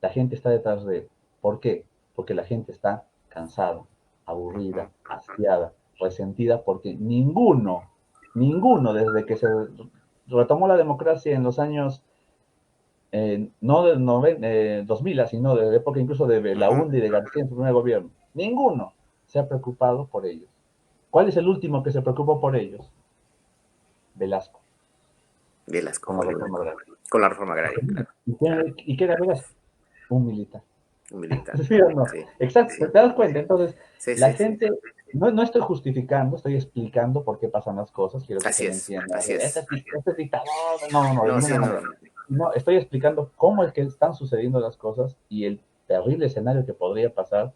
la gente está detrás de él. ¿Por qué? Porque la gente está cansada, Uh -huh. aburrida, hastiada, resentida, porque ninguno desde que se retomó la democracia en los años no del 2000, sino de la época incluso de Uh la -huh. UNDI y de García en su primer gobierno. Ninguno se ha preocupado por ellos. ¿Cuál es el último que se preocupó por ellos? Velasco, Velasco con la fue el reforma único. agraria. Con la reforma agraria, claro. ¿Y qué era Velasco? Un militar. Un militar. ¿Sí o no? Sí, Exacto, sí. ¿te das cuenta? Entonces, Sí, la sí, sí. gente, no estoy justificando, estoy explicando por qué pasan las cosas, quiero que se Así me es, entienda. así es. Este es dictador, no, de No, ninguna sí, no. manera. No, estoy explicando cómo es que están sucediendo las cosas y el terrible escenario que podría pasar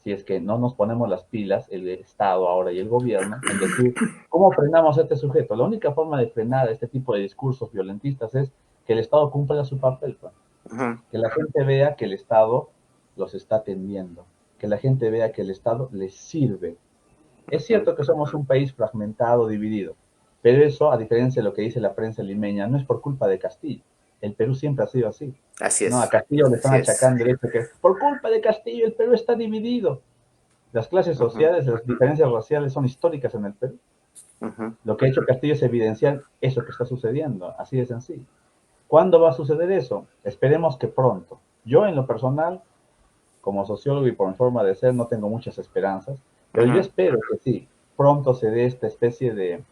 si es que no nos ponemos las pilas, el Estado ahora y el gobierno, en decir, ¿cómo frenamos a este sujeto? La única forma de frenar este tipo de discursos violentistas es que el Estado cumpla su papel, pues. Uh -huh. Que la gente vea que el Estado los está atendiendo, que la gente vea que el Estado les sirve. Uh Es -huh. cierto que somos un país fragmentado, dividido, pero eso, a diferencia de lo que dice la prensa limeña, no es por culpa de Castillo. El Perú siempre ha sido así. Así No, a es, Castillo le están así es. achacando el hecho de que por culpa de Castillo el Perú está dividido. Las clases Uh -huh. sociales, las diferencias raciales son históricas en el Perú. Uh -huh. Lo que ha hecho Castillo es evidenciar eso que está sucediendo, así de sencillo. ¿Cuándo va a suceder eso? Esperemos que pronto. Yo, en lo personal, como sociólogo y por mi forma de ser no tengo muchas esperanzas, pero yo Ujú. espero que sí, pronto se dé esta especie de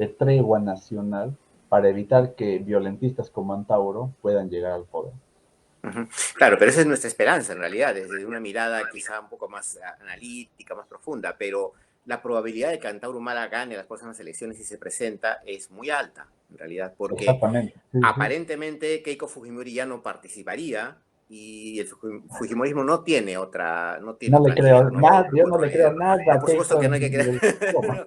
tregua nacional para evitar que violentistas como Antauro puedan llegar al poder. Ujú. Claro, pero esa es nuestra esperanza en realidad, desde una mirada quizá un poco más analítica, más profunda, pero la probabilidad de que Antauro Humala gane las próximas elecciones y se presenta es muy alta, en realidad, porque Exactamente, sí, sí. aparentemente Keiko Fujimori ya no participaría y el Fujimorismo no tiene no tiene No le otra creo líder, ¿no? nada, yo O no otro le creo líder. nada No, a por supuesto Keiko que no hay que ni creer. del broma.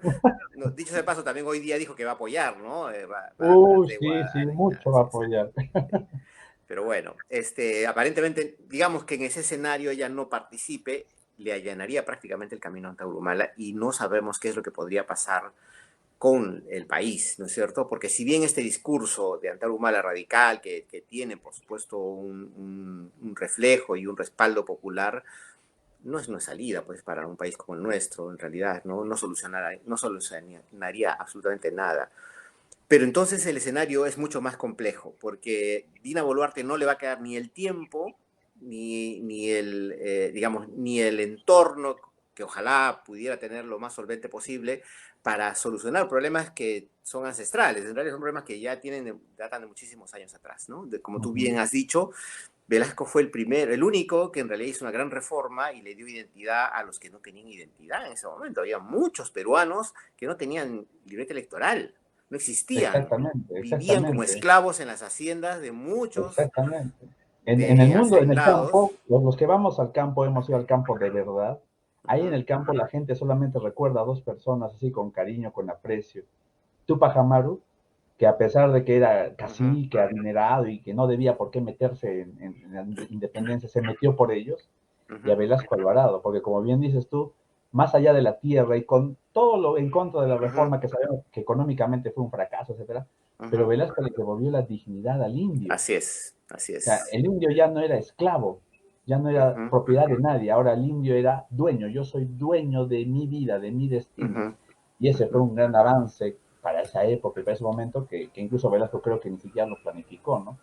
No, dicho sea de paso, también hoy día dijo que va a apoyar, ¿no? Va a dar una tregua Sí, sí, a Dina. mucho va a Sí, sí. apoyar. Pero bueno, aparentemente, digamos que en ese escenario ella no participe, le allanaría prácticamente el camino a Antaurumala y no sabemos qué es lo que podría pasar con el país, ¿no es cierto? Porque si bien este discurso de Antaurumala radical, que tiene, por supuesto, un reflejo y un respaldo popular, no es una salida, pues, para un país como el nuestro, en realidad, ¿no? No solucionaría absolutamente nada. Pero entonces el escenario es mucho más complejo, porque Dina Boluarte no le va a quedar ni el tiempo, digamos, ni el entorno que ojalá pudiera tener lo más solvente posible para solucionar problemas que son ancestrales. En realidad son problemas que ya datan de muchísimos años atrás, ¿no? Como tú bien Ujú. has dicho, Velasco fue el único que en realidad hizo una gran reforma y le dio identidad a los que no tenían identidad en ese momento. Había muchos peruanos que no tenían libreta electoral, no existían, Exactamente, vivían como exactamente, esclavos en las haciendas de muchos exactamente. En el de mundo, en el hacendados. campo, los que vamos al campo, hemos ido al campo de verdad. Ahí en Ujú, el campo la gente solamente recuerda a dos personas así con cariño, con aprecio. Tupac Amaru, que a pesar de que era ujú, cacique, adinerado y que no debía por qué meterse en la independencia, se metió por ellos, y a ujú, Velasco Alvarado, porque como bien dices tú, más allá de la tierra y con todo lo en contra de la ujú, reforma que sabemos que económicamente fue un fracaso, etcétera, pero ujú. Velasco le devolvió la dignidad al indio. Así es, así O sea, es. el indio ya no era esclavo, ya no era Ujú, propiedad de nadie, ahora el indio era dueño, yo soy dueño de mi vida, de mi destino. ujú, Y ese fue ujú, un gran avance para esa época y para ese momento que incluso Velasco creo que ni siquiera lo planificó, ¿no?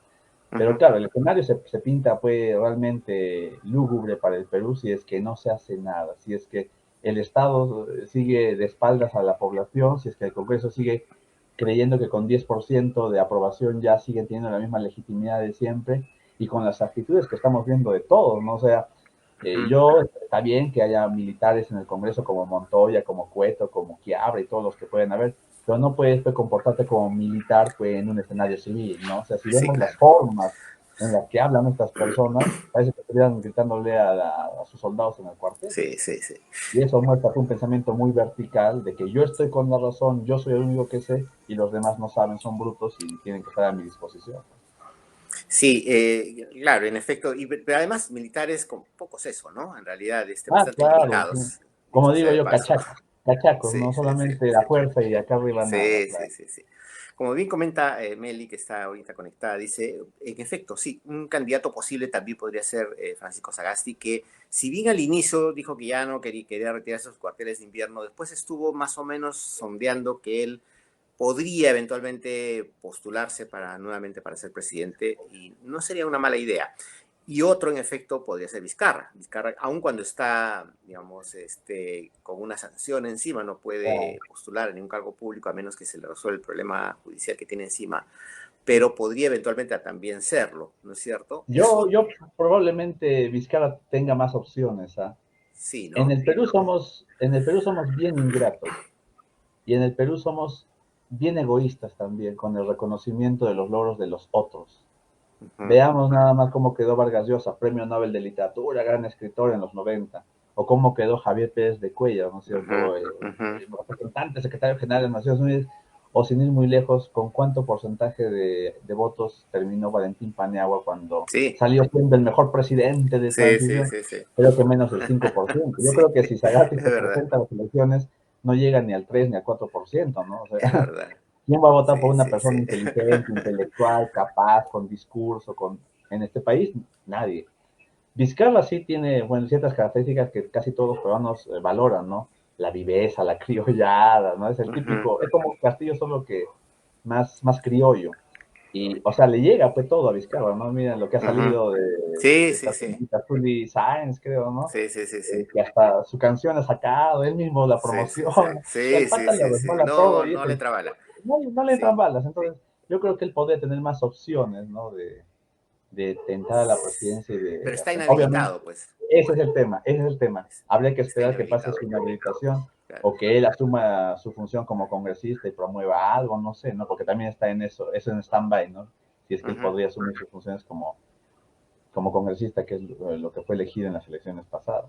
Pero ujú, claro, el escenario se pinta pues realmente lúgubre para el Perú si es que no se hace nada, si es que el Estado sigue de espaldas a la población, si es que el Congreso sigue creyendo que con 10% de aprobación ya siguen teniendo la misma legitimidad de siempre y con las actitudes que estamos viendo de todos, ¿no? O sea, ujú, está bien que haya militares en el Congreso como Montoya, como Cueto, como Quiabra y todos los que pueden haber, pero no puedes pues, comportarte como militar pues, en un escenario civil, ¿no? O sea, si sí, vemos las claro. formas en las que hablan estas personas, parece que estuvieran gritándole a sus soldados en el cuartel. Sí, sí, sí. Y eso muestra un pensamiento muy vertical de que yo estoy con la razón, yo soy el único que sé y los demás no saben, son brutos y tienen que estar a mi disposición. Sí, claro, en efecto, pero además militares con poco seso, ¿no? En realidad, Ah, bastante claro, sí. limitados, Como dicho sea digo de yo, paso. cachacos, Sí, no sí, sí, solamente la sí. fuerza y acá arriba nada, Sí, sí, claro. sí, sí. Como bien comenta Meli, que está ahorita conectada, dice, en efecto, sí, un candidato posible también podría ser Francisco Sagasti, que si bien al inicio dijo que ya no quería retirarse de sus cuarteles de invierno, después estuvo más o menos sondeando que él podría eventualmente postularse nuevamente para ser presidente y no sería una mala idea. Y otro, en efecto, podría ser Vizcarra. Vizcarra, aun cuando está, digamos, con una sanción encima, no Claro. puede postular a ningún cargo público a menos que se le resuelva el problema judicial que tiene encima, pero podría eventualmente también serlo, ¿no es cierto? Yo probablemente Vizcarra tenga más opciones, ¿ah? Sí, En ¿no? el Perú somos bien ingratos y en el Perú somos bien egoístas también con el reconocimiento de los logros de los otros. Ujú, Veamos nada más cómo quedó Vargas Llosa, Premio Nobel de Literatura, gran escritor en los 90, o cómo quedó Javier Pérez de Cuellar, ¿no es ujú, cierto? ujú. Representante, secretario general de Naciones Unidas, o sin ir muy lejos, con cuánto porcentaje de votos terminó Valentín Paniagua cuando Sí, salió siendo el mejor presidente de sí, sí, transición, sí, sí. creo que menos del 5%. Yo Sí, creo que si Sagasti es se verdad, presenta a las elecciones, no llega ni al 3 ni al 4%, ¿no? O es sea, verdad. ¿quién va a votar por Sí, una sí, persona sí. inteligente, intelectual, capaz, con discurso, en este país? Nadie. Vizcarra sí tiene, bueno, ciertas características que casi todos los peruanos valoran, ¿no? La viveza, la criollada, ¿no? Es el Ujú, típico, es como Castillo, solo que más criollo. Y, o sea, le llega pues todo a Vizcarra, ¿no? Miren lo que ha Ujú. salido Sí, de sí, esta sí. señorita Tully Sáenz, creo, ¿no? Sí, sí, sí, sí. Que hasta su canción ha sacado, él mismo la Sí, sí, sí. promociona. O sea, el Sí, sí, pata le sí, sí. resbala todo No, y es no le entra bala. no, no le entran Sí. balas. Entonces, yo creo que él podría tener más opciones, ¿no? De tentar a la presidencia y Pero de está hacer. Obviamente, inhabilitado, pues. ese es el tema, ese es el tema. Habría que Está esperar que pase inhabilitado. su inhabilitación Claro. o que él asuma su función como congresista y promueva algo, no sé, ¿no? Porque también está en eso en stand-by, ¿no? Si es que él Ujú, podría asumir sus funciones como congresista, que es lo que fue elegido en las elecciones pasadas.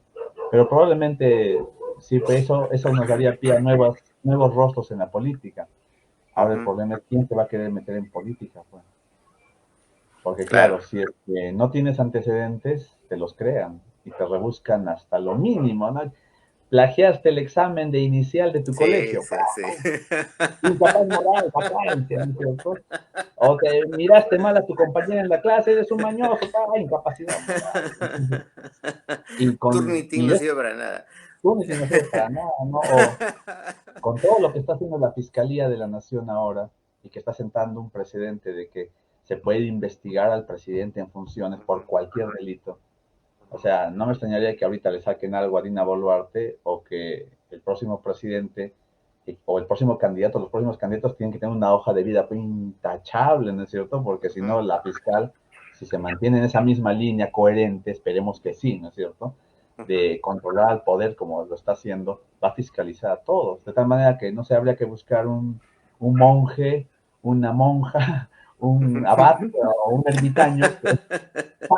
Pero probablemente sí, pues eso nos daría pie a nuevos rostros en la política. Ahora el ujú. problema es quién se va a querer meter en política, pues. Porque claro, Claro. si es que no tienes antecedentes, te los crean y te rebuscan hasta lo mínimo, ¿no? Plagiaste el examen de inicial de tu Sí, colegio, sí, sí. incapaz moral, vacancia, ¿no es cierto? O te miraste mal a tu compañera en la clase, eres un mañoso, incapacidad moral. Turnitin Y no es, sirve para nada. tú ni no sirve para nada, ¿no? O con todo lo que está haciendo la Fiscalía de la Nación ahora y que está sentando un precedente de que se puede investigar al presidente en funciones por Ujú, cualquier delito. O ujú. sea, no me extrañaría que ahorita le saquen algo a Dina Boluarte o que el próximo presidente o el próximo candidato, los próximos candidatos tienen que tener una hoja de vida intachable, ¿no es cierto? Porque si Ujú, no, la fiscal, si se mantiene en esa misma línea coherente, esperemos que sí, ¿no es cierto? ujú. De controlar al poder como lo está haciendo, va a fiscalizar a todos. De tal manera que no se habría que buscar un monje, una monja, un abad o un ermitaño,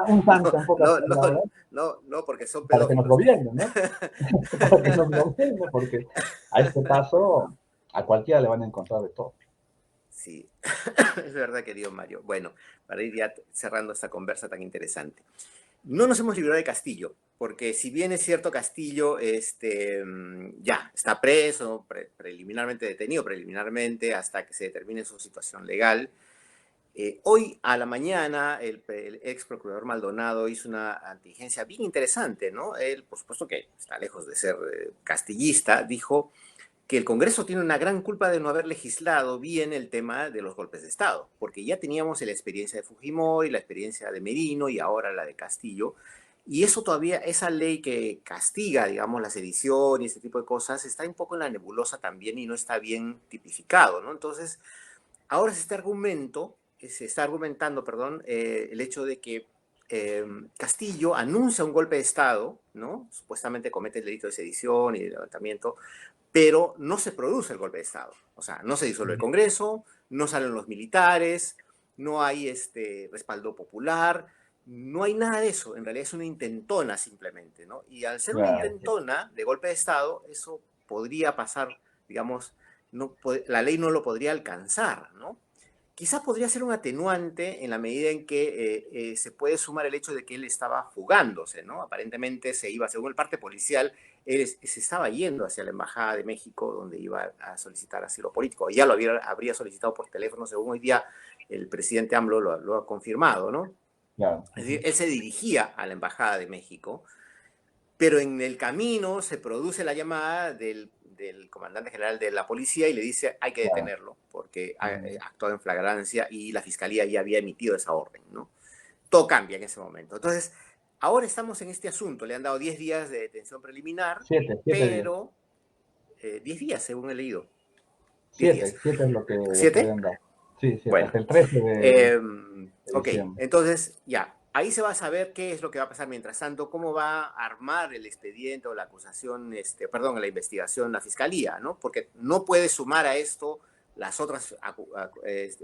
un santo en pocas No, no, palabras, no, no, porque son para que nos pedófilos. gobiernen, ¿no? Para que nos gobiernen, porque a este paso a cualquiera le van a encontrar de todo. Sí, es verdad, querido Mario. Bueno, para ir ya cerrando esta conversa tan interesante. No nos hemos librado de Castillo, porque si bien es cierto, Castillo ya está preso, preliminarmente detenido, preliminarmente hasta que se determine su situación legal. Hoy a la mañana el ex procurador Maldonado hizo una diligencia bien interesante, ¿no? Él, por supuesto que está lejos de ser castillista, dijo que el Congreso tiene una gran culpa de no haber legislado bien el tema de los golpes de Estado, porque ya teníamos la experiencia de Fujimori, la experiencia de Merino y ahora la de Castillo, y eso todavía, esa ley que castiga, digamos, la sedición y ese tipo de cosas, está un poco en la nebulosa también y no está bien tipificado, ¿no? Entonces, ahora se está argumentando, perdón, el hecho de que Castillo anuncia un golpe de Estado, ¿no? Supuestamente comete el delito de sedición y de levantamiento, pero no se produce el golpe de Estado. O sea, no se disuelve el Congreso, no salen los militares, no hay respaldo popular, no hay nada de eso. En realidad es una intentona simplemente, ¿no? Y al ser una Claro, intentona de golpe de Estado, eso podría pasar, digamos, no, la ley no lo podría alcanzar, ¿no? Quizás podría ser un atenuante en la medida en que se puede sumar el hecho de que él estaba fugándose, ¿no? Aparentemente se iba, según el parte policial, él se estaba yendo hacia la Embajada de México, donde iba a solicitar asilo político. Ya lo habría solicitado por teléfono, según hoy día el presidente AMLO lo ha confirmado, ¿no? claro. Es decir, él se dirigía a la Embajada de México, pero en el camino se produce la llamada del comandante general de la policía y le dice hay que Claro. detenerlo porque ha actuado en flagrancia y la fiscalía ya había emitido esa orden, ¿no? Todo cambia en ese momento. Entonces, ahora estamos en este asunto. Le han dado 10 días de detención preliminar, 7 días. pero 10 días, según he leído. 10 días. 7 es lo que le ¿7? han dado. Sí, 7, Bueno, hasta el 13 eh, de ok, diciembre. entonces ya, ahí se va a saber qué es lo que va a pasar mientras tanto, cómo va a armar el expediente o la acusación, perdón, la investigación, la fiscalía, ¿no? Porque no puede sumar a esto las otras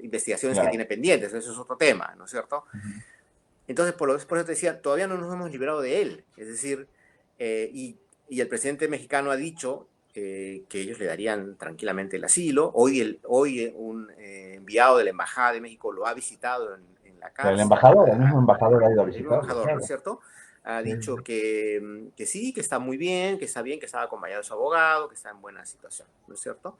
investigaciones que Claro. tiene pendientes, eso es otro tema, ¿no es cierto? Ujú. Entonces, por eso te decía, todavía no nos hemos librado de él, es decir, y el presidente mexicano ha dicho que ellos le darían tranquilamente el asilo. Hoy un enviado de la Embajada de México lo ha visitado en la El cárcel, embajador, el mismo embajador ha ido a el mismo visitarlo, embajador, ¿no es claro. cierto? Ha Sí, dicho que sí, que está muy bien, que estaba acompañado de su abogado, que está en buena situación, ¿no es cierto?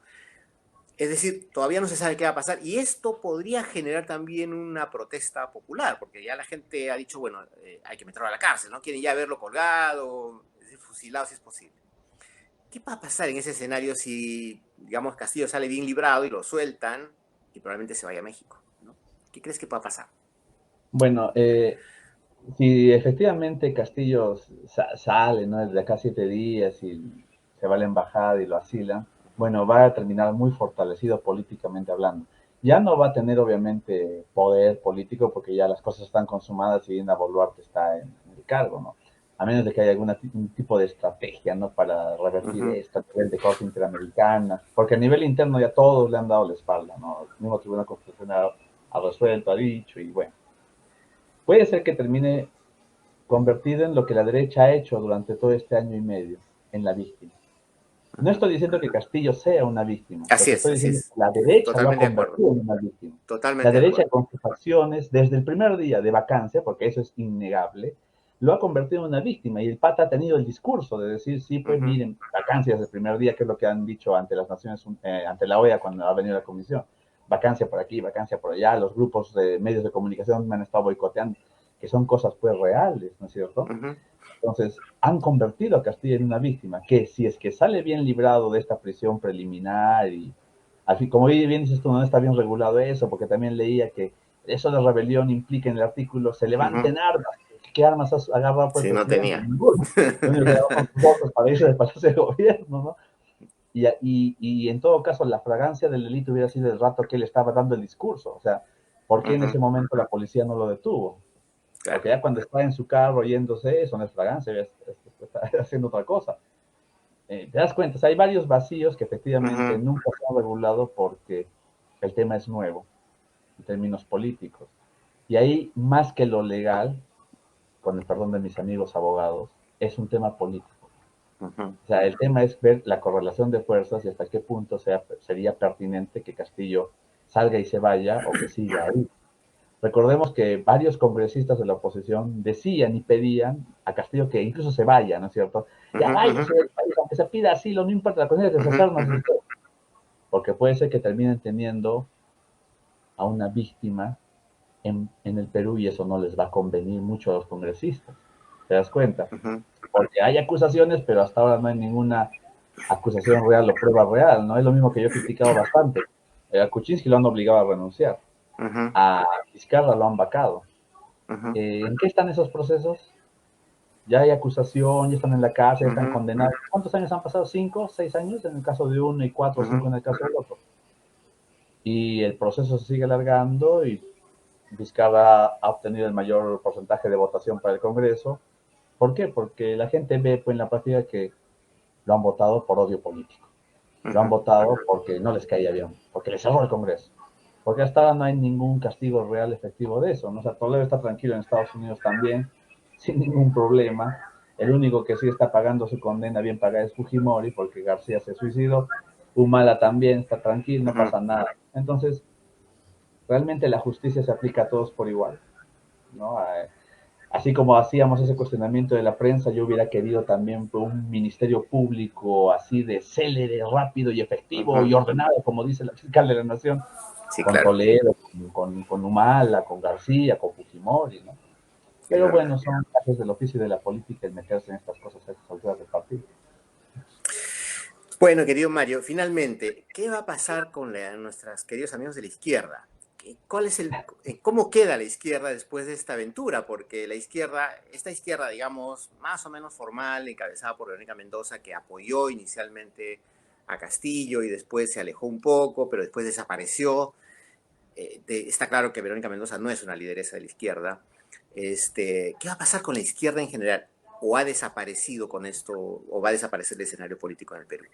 Es decir, todavía no se sabe qué va a pasar y esto podría generar también una protesta popular, porque ya la gente ha dicho, bueno, hay que meterlo a la cárcel, ¿no? Quieren ya verlo colgado, es decir, fusilado si es posible. ¿Qué va a pasar en ese escenario si, digamos, Castillo sale bien librado y lo sueltan y probablemente se vaya a México, ¿no? ¿Qué crees que pueda pasar? Bueno, si efectivamente Castillo sale, ¿no? Desde acá 7 días y se va a la embajada y lo asilan, bueno, va a terminar muy fortalecido políticamente hablando. Ya no va a tener obviamente poder político porque ya las cosas están consumadas y Dina Boluarte está en el cargo, ¿no? A menos de que haya algún tipo de estrategia, ¿no? Para revertir Ujú, esto a nivel de Corte Interamericana, porque a nivel interno ya todos le han dado la espalda, ¿no? El mismo Tribunal Constitucional ha resuelto, ha dicho, y bueno, puede ser que termine convertido en lo que la derecha ha hecho durante todo este año y medio, en la víctima. No ujú. estoy diciendo que Castillo sea una víctima, lo Así que es, estoy así diciendo es es. que la derecha lo ha Totalmente de acuerdo. convertido en una víctima. La Totalmente de derecha acuerdo. con sus acciones, desde el primer día de vacancia, porque eso es innegable, lo ha convertido en una víctima y el pata ha tenido el discurso de decir, sí, pues Ujú, miren, vacancia desde el primer día, que es lo que han dicho ante las Naciones, ante la OEA cuando ha venido la comisión. Vacancia por aquí, vacancia por allá, los grupos de medios de comunicación me han estado boicoteando, que son cosas pues reales, ¿no es cierto? ujú, Entonces, han convertido a Castillo en una víctima que si es que sale bien librado de esta prisión preliminar y, así como bien dices tú, no está bien regulado eso, porque también leía que eso de rebelión implica en el artículo se ujú. levanten armas. ¿Qué armas has agarrado por el Sí, no presidente? tenía. Ninguna. Lo único que agarró son sus votos para irse del Palacio de Gobierno, ¿no? Y en todo caso, la fragancia del delito hubiera sido el rato que él estaba dando el discurso. O sea, ¿por qué en Ujú, ese momento la policía no lo detuvo? claro. Porque ya cuando está en su carro yéndose, eso no es fragancia, está haciendo otra cosa. Te das cuenta, o sea, hay varios vacíos que efectivamente Ujú, nunca se han regulado porque el tema es nuevo en términos políticos. Y ahí, más que lo legal, con el perdón de mis amigos abogados, es un tema político. ujú, O sea, el tema es ver la correlación de fuerzas y hasta qué punto sería pertinente que Castillo salga y se vaya o que siga ahí. Recordemos que varios congresistas de la oposición decían y pedían a Castillo que incluso se vaya, ¿no es cierto? Ya ujú, ujú, váyase del país, aunque se pida asilo, no importa, la cosa es ujú, deshacernos de ujú. usted. Porque puede ser que terminen teniendo a una víctima en el Perú y eso no les va a convenir mucho a los congresistas. ¿Te das cuenta? Ujú, Porque hay acusaciones, pero hasta ahora no hay ninguna acusación real o prueba real, ¿no? Es lo mismo que yo he criticado bastante. A Kuczynski lo han obligado a renunciar, ujú, a Vizcarra lo han vacado. ujú, ¿En qué están esos procesos? Ya hay acusación, ya están en la cárcel, ya están ujú, condenados. ¿Cuántos años han pasado? ¿5, 6 años? En el caso de uno y 4 o 5 en el caso del otro. Y el proceso se sigue alargando y Vizcarra ha obtenido el mayor porcentaje de votación para el Congreso. ¿Por qué? Porque la gente ve pues, en la práctica que lo han votado por odio político. Lo han ujú, votado porque no les caía bien, porque les cerró el Congreso. Porque hasta ahora no hay ningún castigo real efectivo de eso, ¿no? O sea, Toledo está tranquilo en Estados Unidos también, sin ningún problema. El único que sí está pagando su condena bien pagada es Fujimori, porque García se suicidó. Humala también está tranquilo, no ujú. pasa nada. Entonces, realmente la justicia se aplica a todos por igual, ¿no? Así como hacíamos ese cuestionamiento de la prensa, yo hubiera querido también un ministerio público así de célere, rápido y efectivo Ujú. y ordenado, como dice la fiscal de la Nación, Sí, con claro, Toledo, con Humala, con García, con Fujimori, ¿no? es Pero verdad. bueno, son casos del oficio y de la política el meterse en estas cosas a estas alturas del partido. Bueno, querido Mario, finalmente, ¿qué va a pasar con nuestros queridos amigos de la izquierda? ¿Cuál es cómo queda la izquierda después de esta aventura? Porque la izquierda, esta izquierda, digamos, más o menos formal, encabezada por Verónica Mendoza, que apoyó inicialmente a Castillo y después se alejó un poco, pero después desapareció. Está claro que Verónica Mendoza no es una lideresa de la izquierda. ¿Qué va a pasar con la izquierda en general? ¿O ha desaparecido con esto, o va a desaparecer el escenario político en el Perú?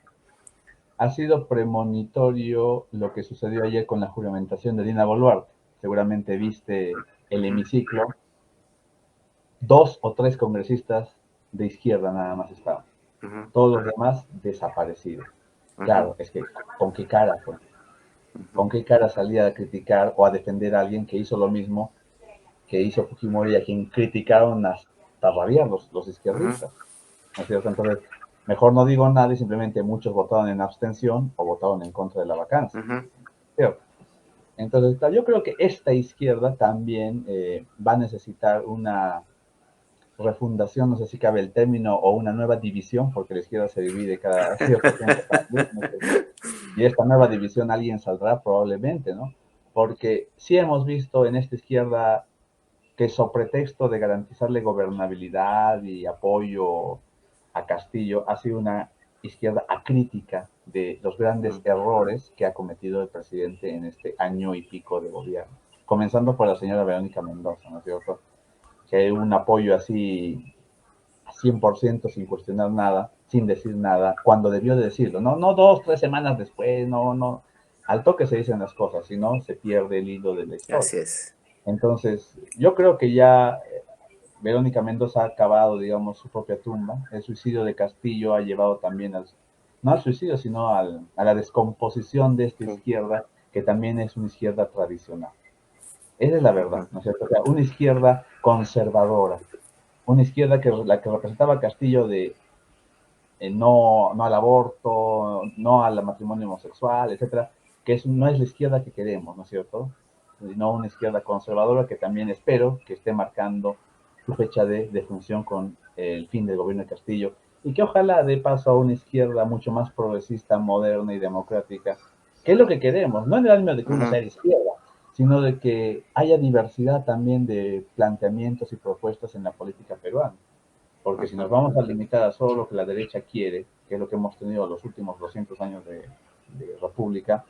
Ha sido premonitorio lo que sucedió ayer con la juramentación de Dina Boluarte. Seguramente viste el Ujú, hemiciclo. 2 o 3 congresistas de izquierda nada más estaban. ujú, Todos los demás desaparecidos. ujú, Claro, es que ¿con qué cara fue? ujú, ¿Con qué cara salía a criticar o a defender a alguien que hizo lo mismo que hizo Fujimori, a quien criticaron hasta rabiar los ujú, izquierdistas? ¿No es cierto? Entonces, mejor no digo nada y simplemente muchos votaron en abstención o votaron en contra de la vacancia. ujú, ¿Cierto? Entonces, yo creo que esta izquierda también va a necesitar una refundación, no sé si cabe el término, o una nueva división, porque la izquierda se divide cada cierto tiempo también, ¿no? Y esta nueva división alguien saldrá probablemente, ¿no? porque sí hemos visto en esta izquierda que sobre pretexto de garantizarle gobernabilidad y apoyo a Castillo ha sido una izquierda acrítica de los grandes errores que ha cometido el presidente en este año y pico de gobierno. Comenzando por la señora Verónica Mendoza, ¿no es cierto? Que hay un apoyo así 100% sin cuestionar nada, sin decir nada, cuando debió de decirlo. No, no 2, 3 semanas después, no, no. Al toque se dicen las cosas, si no se pierde el hilo de la historia. Así es. Entonces, yo creo que ya Verónica Mendoza ha acabado, digamos, su propia tumba. El suicidio de Castillo ha llevado también no al suicidio, sino a la descomposición de esta izquierda, que también es una izquierda tradicional. Esa es la verdad, ¿no es cierto? O sea, una izquierda conservadora, una izquierda que la que representaba Castillo de no, no al aborto, no al matrimonio homosexual, etcétera, que no es la izquierda que queremos, ¿no es cierto? No una izquierda conservadora que también espero que esté marcando su fecha de defunción con el fin del gobierno de Castillo y que ojalá dé paso a una izquierda mucho más progresista, moderna y democrática, que es lo que queremos, no en el ánimo de que uno sea de izquierda, sino de que haya diversidad también de planteamientos y propuestas en la política peruana. Porque si nos vamos a limitar a solo lo que la derecha quiere, que es lo que hemos tenido los últimos 200 años de república,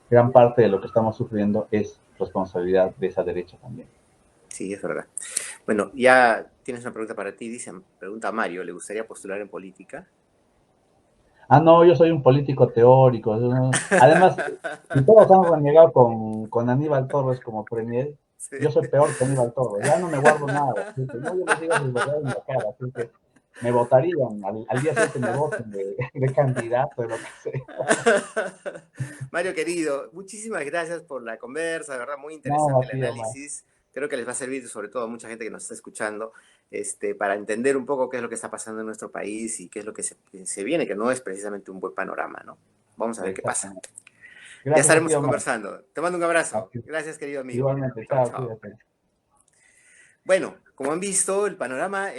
gran parte de lo que estamos sufriendo es responsabilidad de esa derecha también. Sí, es verdad. Bueno, ya tienes una pregunta para ti. Dice, pregunta Mario, ¿le gustaría postular en política? Ah, no, yo soy un político teórico. Además, si todos han renegado con Aníbal Torres como premier, Sí. yo soy peor que Aníbal Torres. Ya no me guardo nada. Así que no, yo les digo sus verdades en la cara. Así que me votarían. Al día siguiente me voten de candidato, de lo que sea. Mario querido, muchísimas gracias por la conversa, de verdad muy No, interesante a el ti, Omar. análisis. Creo que les va a servir sobre todo a mucha gente que nos está escuchando, para entender un poco qué es lo que está pasando en nuestro país y qué es lo que se viene, que no es precisamente un buen panorama, ¿no? Vamos a ver qué pasa. Exactamente. Ya Gracias a ti, estaremos Omar. conversando. Te mando un abrazo. Así. Gracias, querido amigo. Igualmente, Chao, chao, chao. cuídate. Bueno, como han visto, el panorama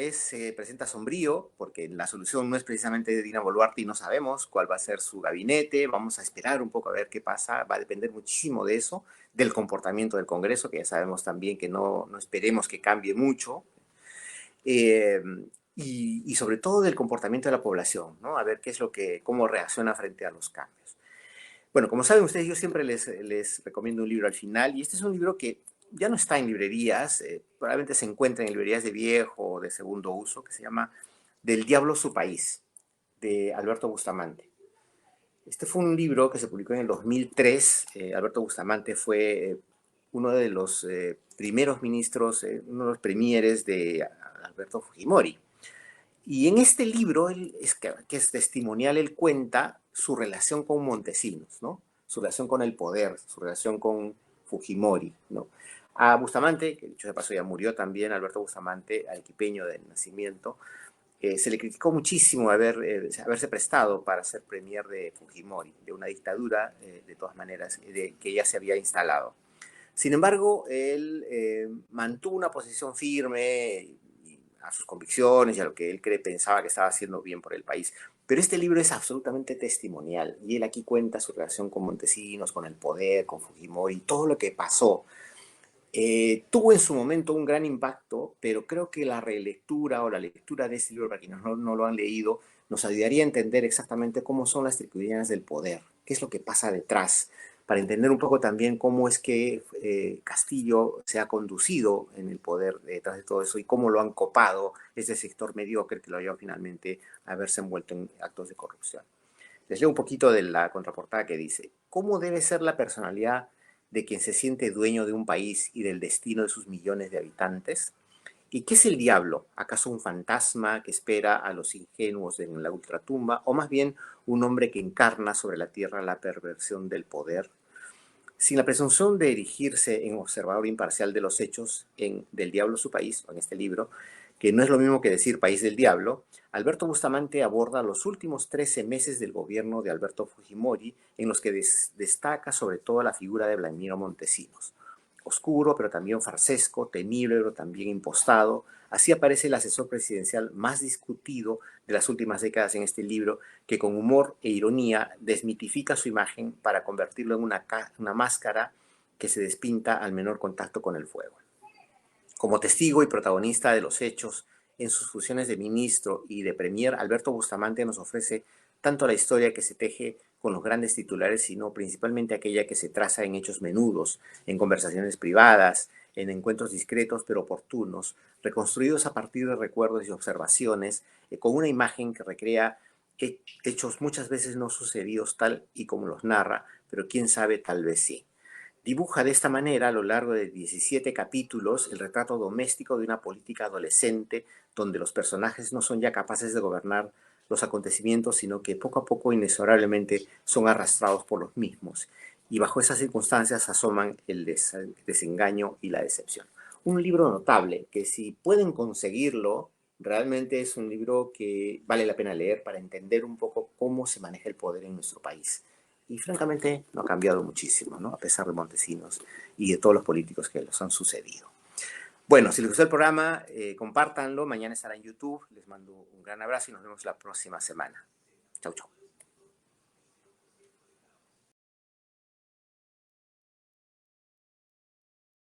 presenta sombrío, porque la solución no es precisamente de Dina Boluarte y no sabemos cuál va a ser su gabinete. Vamos a esperar un poco a ver qué pasa. Va a depender muchísimo de eso, del comportamiento del Congreso, que ya sabemos también que no esperemos que cambie mucho. Eh, y sobre todo del comportamiento de la población, ¿no? A ver qué es cómo reacciona frente a los cambios. Bueno, como saben ustedes, yo siempre les recomiendo un libro al final, y este es un libro que ya no está en librerías, probablemente se encuentra en librerías de viejo o de segundo uso, que se llama Del Diablo su País, de Alberto Bustamante. Este fue un libro que se publicó en el 2003. Alberto Bustamante fue uno de los primeros ministros, uno de los premieres de Alberto Fujimori. Y en este libro, que es testimonial, él cuenta su relación con Montesinos, ¿no? Su relación con el poder, su relación con Fujimori, ¿no? A Bustamante, que dicho de paso ya murió también, Alberto Bustamante, arequipeño de nacimiento, se le criticó muchísimo haberse prestado para ser premier de Fujimori, de una dictadura, de todas maneras, que ya se había instalado. Sin embargo, él mantuvo una posición firme a sus convicciones y a lo que él pensaba que estaba haciendo bien por el país. Pero este libro es absolutamente testimonial y él aquí cuenta su relación con Montesinos, con el poder, con Fujimori, todo lo que pasó. Tuvo en su momento un gran impacto, pero creo que la relectura o la lectura de este libro, para quienes no lo han leído, nos ayudaría a entender exactamente cómo son las triquiñuelas del poder, qué es lo que pasa detrás, para entender un poco también cómo es que Castillo se ha conducido en el poder detrás de todo eso y cómo lo han copado ese sector mediocre que lo ha llevado finalmente a verse envuelto en actos de corrupción. Les leo un poquito de la contraportada que dice: ¿cómo debe ser la personalidad de quien se siente dueño de un país y del destino de sus millones de habitantes? ¿Y qué es el diablo? ¿Acaso un fantasma que espera a los ingenuos en la ultratumba? ¿O más bien un hombre que encarna sobre la tierra la perversión del poder? Sin la presunción de erigirse en observador imparcial de los hechos en Del Diablo su país, o en este libro, que no es lo mismo que decir País del Diablo, Alberto Bustamante aborda los últimos 13 meses del gobierno de Alberto Fujimori, en los que destaca sobre todo la figura de Vladimiro Montesinos. Oscuro, pero también farsesco, temible, pero también impostado. Así aparece el asesor presidencial más discutido de las últimas décadas en este libro, que con humor e ironía desmitifica su imagen para convertirlo en una máscara que se despinta al menor contacto con el fuego. Como testigo y protagonista de los hechos, en sus funciones de ministro y de premier, Alberto Bustamante nos ofrece tanto la historia que se teje con los grandes titulares, sino principalmente aquella que se traza en hechos menudos, en conversaciones privadas, en encuentros discretos pero oportunos, reconstruidos a partir de recuerdos y observaciones, con una imagen que recrea hechos muchas veces no sucedidos tal y como los narra, pero quién sabe, tal vez sí. Dibuja de esta manera, a lo largo de 17 capítulos, el retrato doméstico de una política adolescente donde los personajes no son ya capaces de gobernar los acontecimientos, sino que poco a poco, inexorablemente, son arrastrados por los mismos. Y bajo esas circunstancias asoman el desengaño y la decepción. Un libro notable que, si pueden conseguirlo, realmente es un libro que vale la pena leer para entender un poco cómo se maneja el poder en nuestro país. Y francamente no ha cambiado muchísimo, ¿no? A pesar de Montesinos y de todos los políticos que los han sucedido. Bueno, si les gustó el programa, compártanlo. Mañana estará en YouTube. Les mando un gran abrazo y nos vemos la próxima semana. Chau, chau.